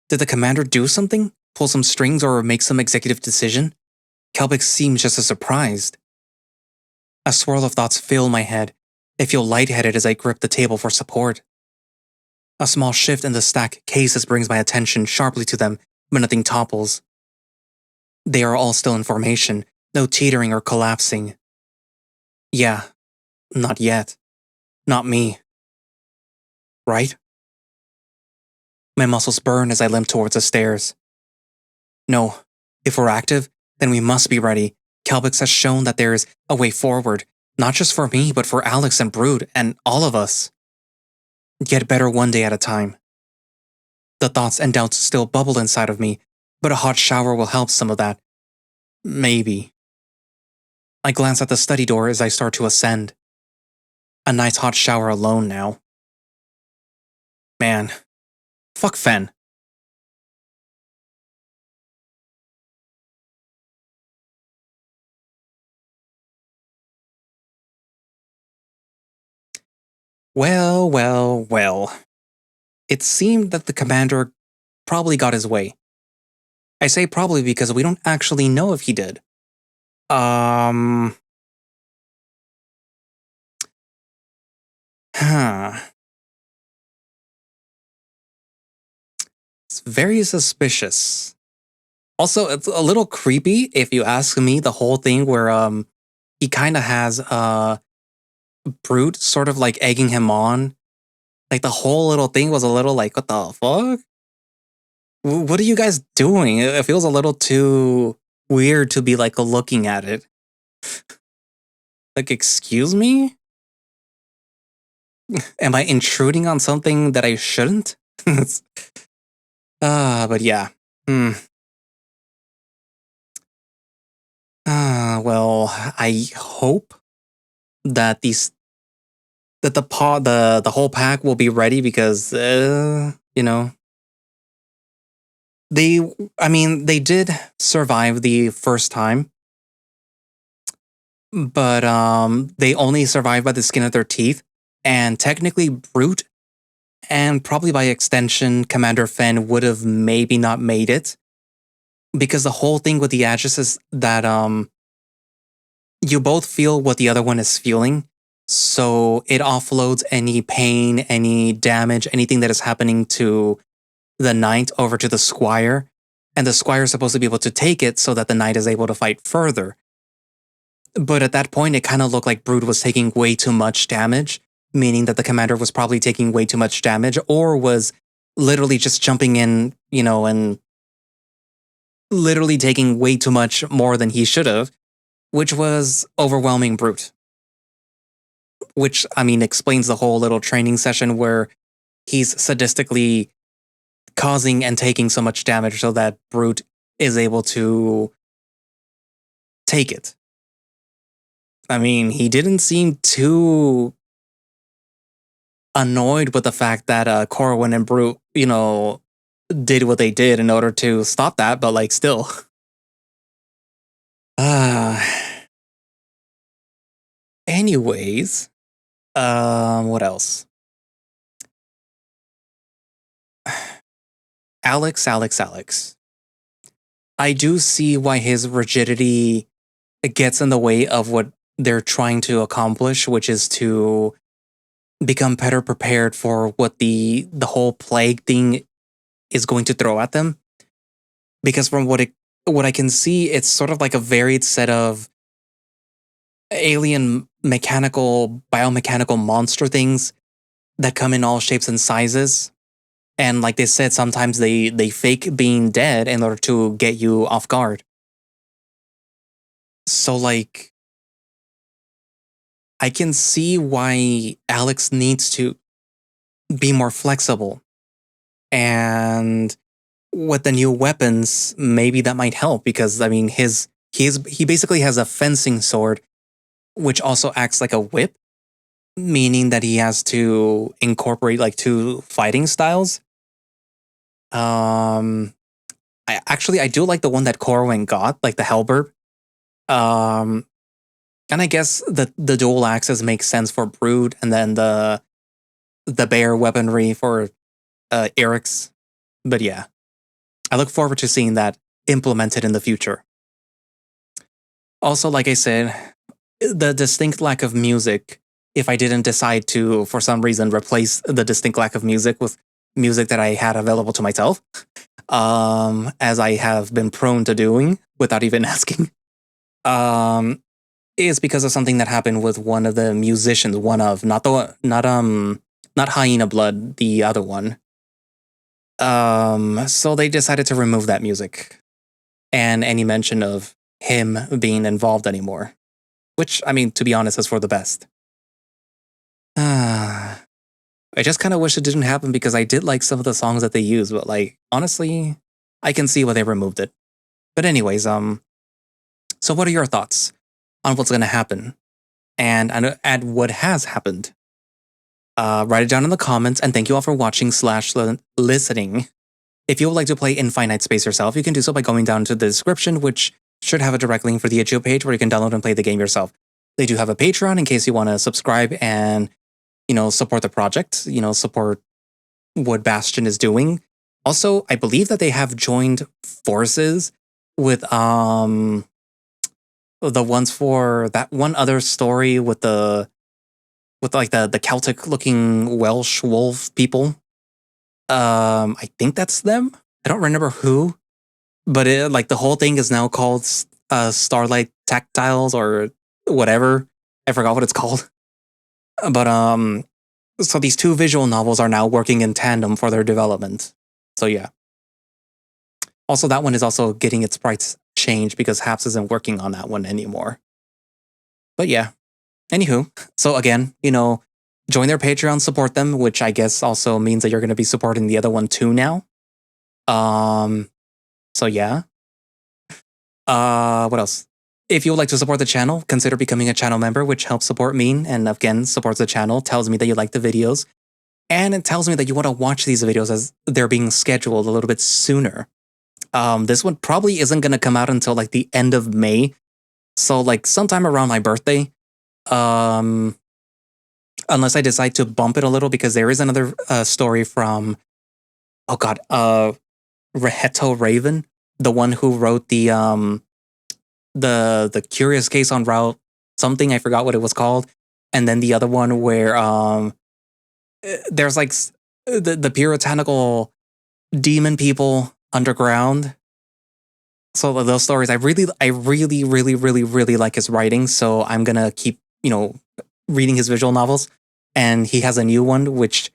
Did the commander do something? Pull some strings or make some executive decision? Calvix seems just as surprised. A swirl of thoughts fill my head. I feel lightheaded as I grip the table for support. A small shift in the stack cases brings my attention sharply to them, but nothing topples. They are all still in formation, no teetering or collapsing. Yeah, not yet. Not me. Right? My muscles burn as I limp towards the stairs. No, if we're active, then we must be ready. Calvix has shown that there is a way forward, not just for me, but for Alex and Brood and all of us. Get better one day at a time. The thoughts and doubts still bubble inside of me, but a hot shower will help some of that. Maybe. I glance at the study door as I start to ascend. A nice hot shower alone now. Man, fuck Fen. Well. It seemed that the commander probably got his way. I say probably because we don't actually know if he did. Huh. It's very suspicious. Also, it's a little creepy if you ask me, the whole thing where he kind of has Brute sort of like egging him on. Like the whole little thing was a little like, what the fuck? What are you guys doing? It feels a little too weird to be like looking at it. Like, excuse me? Am I intruding on something that I shouldn't? But yeah. Well, I hope that the whole pack will be ready because they did survive the first time, but they only survived by the skin of their teeth, and technically Brute and probably by extension Commander Fen would have maybe not made it, because the whole thing with the Aegis is that you both feel what the other one is feeling. So it offloads any pain, any damage, anything that is happening to the knight over to the squire. And the squire is supposed to be able to take it so that the knight is able to fight further. But at that point, it kind of looked like Brood was taking way too much damage, meaning that the commander was probably taking way too much damage or was literally just jumping in, and literally taking way too much more than he should have, which was overwhelming Brute. Which, explains the whole little training session where he's sadistically causing and taking so much damage so that Brute is able to take it. I mean, he didn't seem too annoyed with the fact that Corwan and Brute, did what they did in order to stop that, but like still. Anyways, what else? Alex. I do see why his rigidity gets in the way of what they're trying to accomplish, which is to become better prepared for what the whole plague thing is going to throw at them. Because from what I can see, it's sort of like a varied set of alien biomechanical monster things that come in all shapes and sizes. And like they said, sometimes they fake being dead in order to get you off guard. So like, I can see why Alex needs to be more flexible. And with the new weapons, maybe that might help, because I mean he basically has a fencing sword which also acts like a whip, meaning that he has to incorporate like two fighting styles. I do like the one that Corwin got, like the halberd. And I guess the dual axes makes sense for Brood, and then the bear weaponry for Eric's. But yeah, I look forward to seeing that implemented in the future. Also, like I said, the distinct lack of music, if I didn't decide to, for some reason, replace the distinct lack of music with music that I had available to myself, as I have been prone to doing without even asking, is because of something that happened with one of the musicians, not Hyena Blood, the other one. So they decided to remove that music and any mention of him being involved anymore. Which, I mean, to be honest, is for the best. I just kind of wish it didn't happen, because I did like some of the songs that they used, but like, honestly, I can see why they removed it. But anyways, so what are your thoughts on what's going to happen and what has happened? Write it down in the comments, and thank you all for watching / listening. If you would like to play Finite Space yourself, you can do so by going down to the description, which should have a direct link for the itch.io page where you can download and play the game yourself. They do have a Patreon in case you want to subscribe and, support the project, support what Bastion is doing. Also, I believe that they have joined forces with the ones for that one other story with the Celtic looking Welsh wolf people. I think that's them. I don't remember who. But the whole thing is now called Starlight Tactiles or whatever. I forgot what it's called. But so these two visual novels are now working in tandem for their development. So yeah. Also, that one is also getting its sprites changed because Haps isn't working on that one anymore. But yeah. Anywho, so again, join their Patreon, support them, which I guess also means that you're going to be supporting the other one too now. So yeah. What else? If you would like to support the channel, consider becoming a channel member, which helps support me and again supports the channel, tells me that you like the videos, and it tells me that you want to watch these videos as they're being scheduled a little bit sooner. This one probably isn't going to come out until like the end of May, so like sometime around my birthday. Unless I decide to bump it a little, because there is another story from, Reheto Raven, the one who wrote the Curious Case on Route something, I forgot what it was called, and then the other one where there's like the puritanical demon people underground. So those stories, I really like his writing, so I'm gonna keep reading his visual novels. And he has a new one which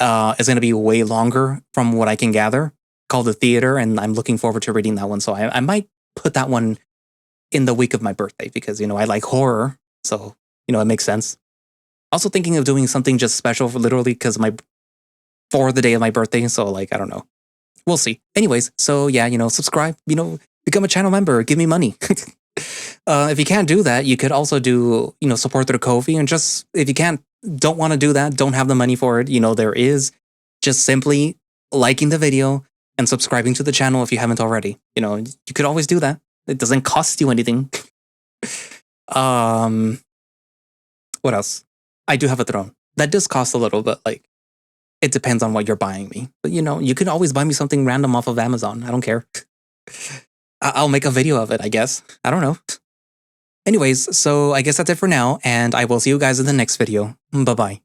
is gonna be way longer from what I can gather, called The Theater, and I'm looking forward to reading that one. So I might put that one in the week of my birthday, because I like horror, so it makes sense. Also thinking of doing something just special for literally for the day of my birthday, so like I don't know, We'll see. Anyways, so yeah, subscribe, become a channel member, give me money. If you can't do that, you could also do, support through Ko-fi, and just, if you don't want to do that, don't have the money for it, there is just simply liking the video and subscribing to the channel if you haven't already. You could always do that. It doesn't cost you anything. What else? I do have a throne. That does cost a little, but it depends on what you're buying me. But you can always buy me something random off of Amazon. I don't care. I'll make a video of it, I guess. I don't know. Anyways, so I guess that's it for now, and I will see you guys in the next video. Bye-bye.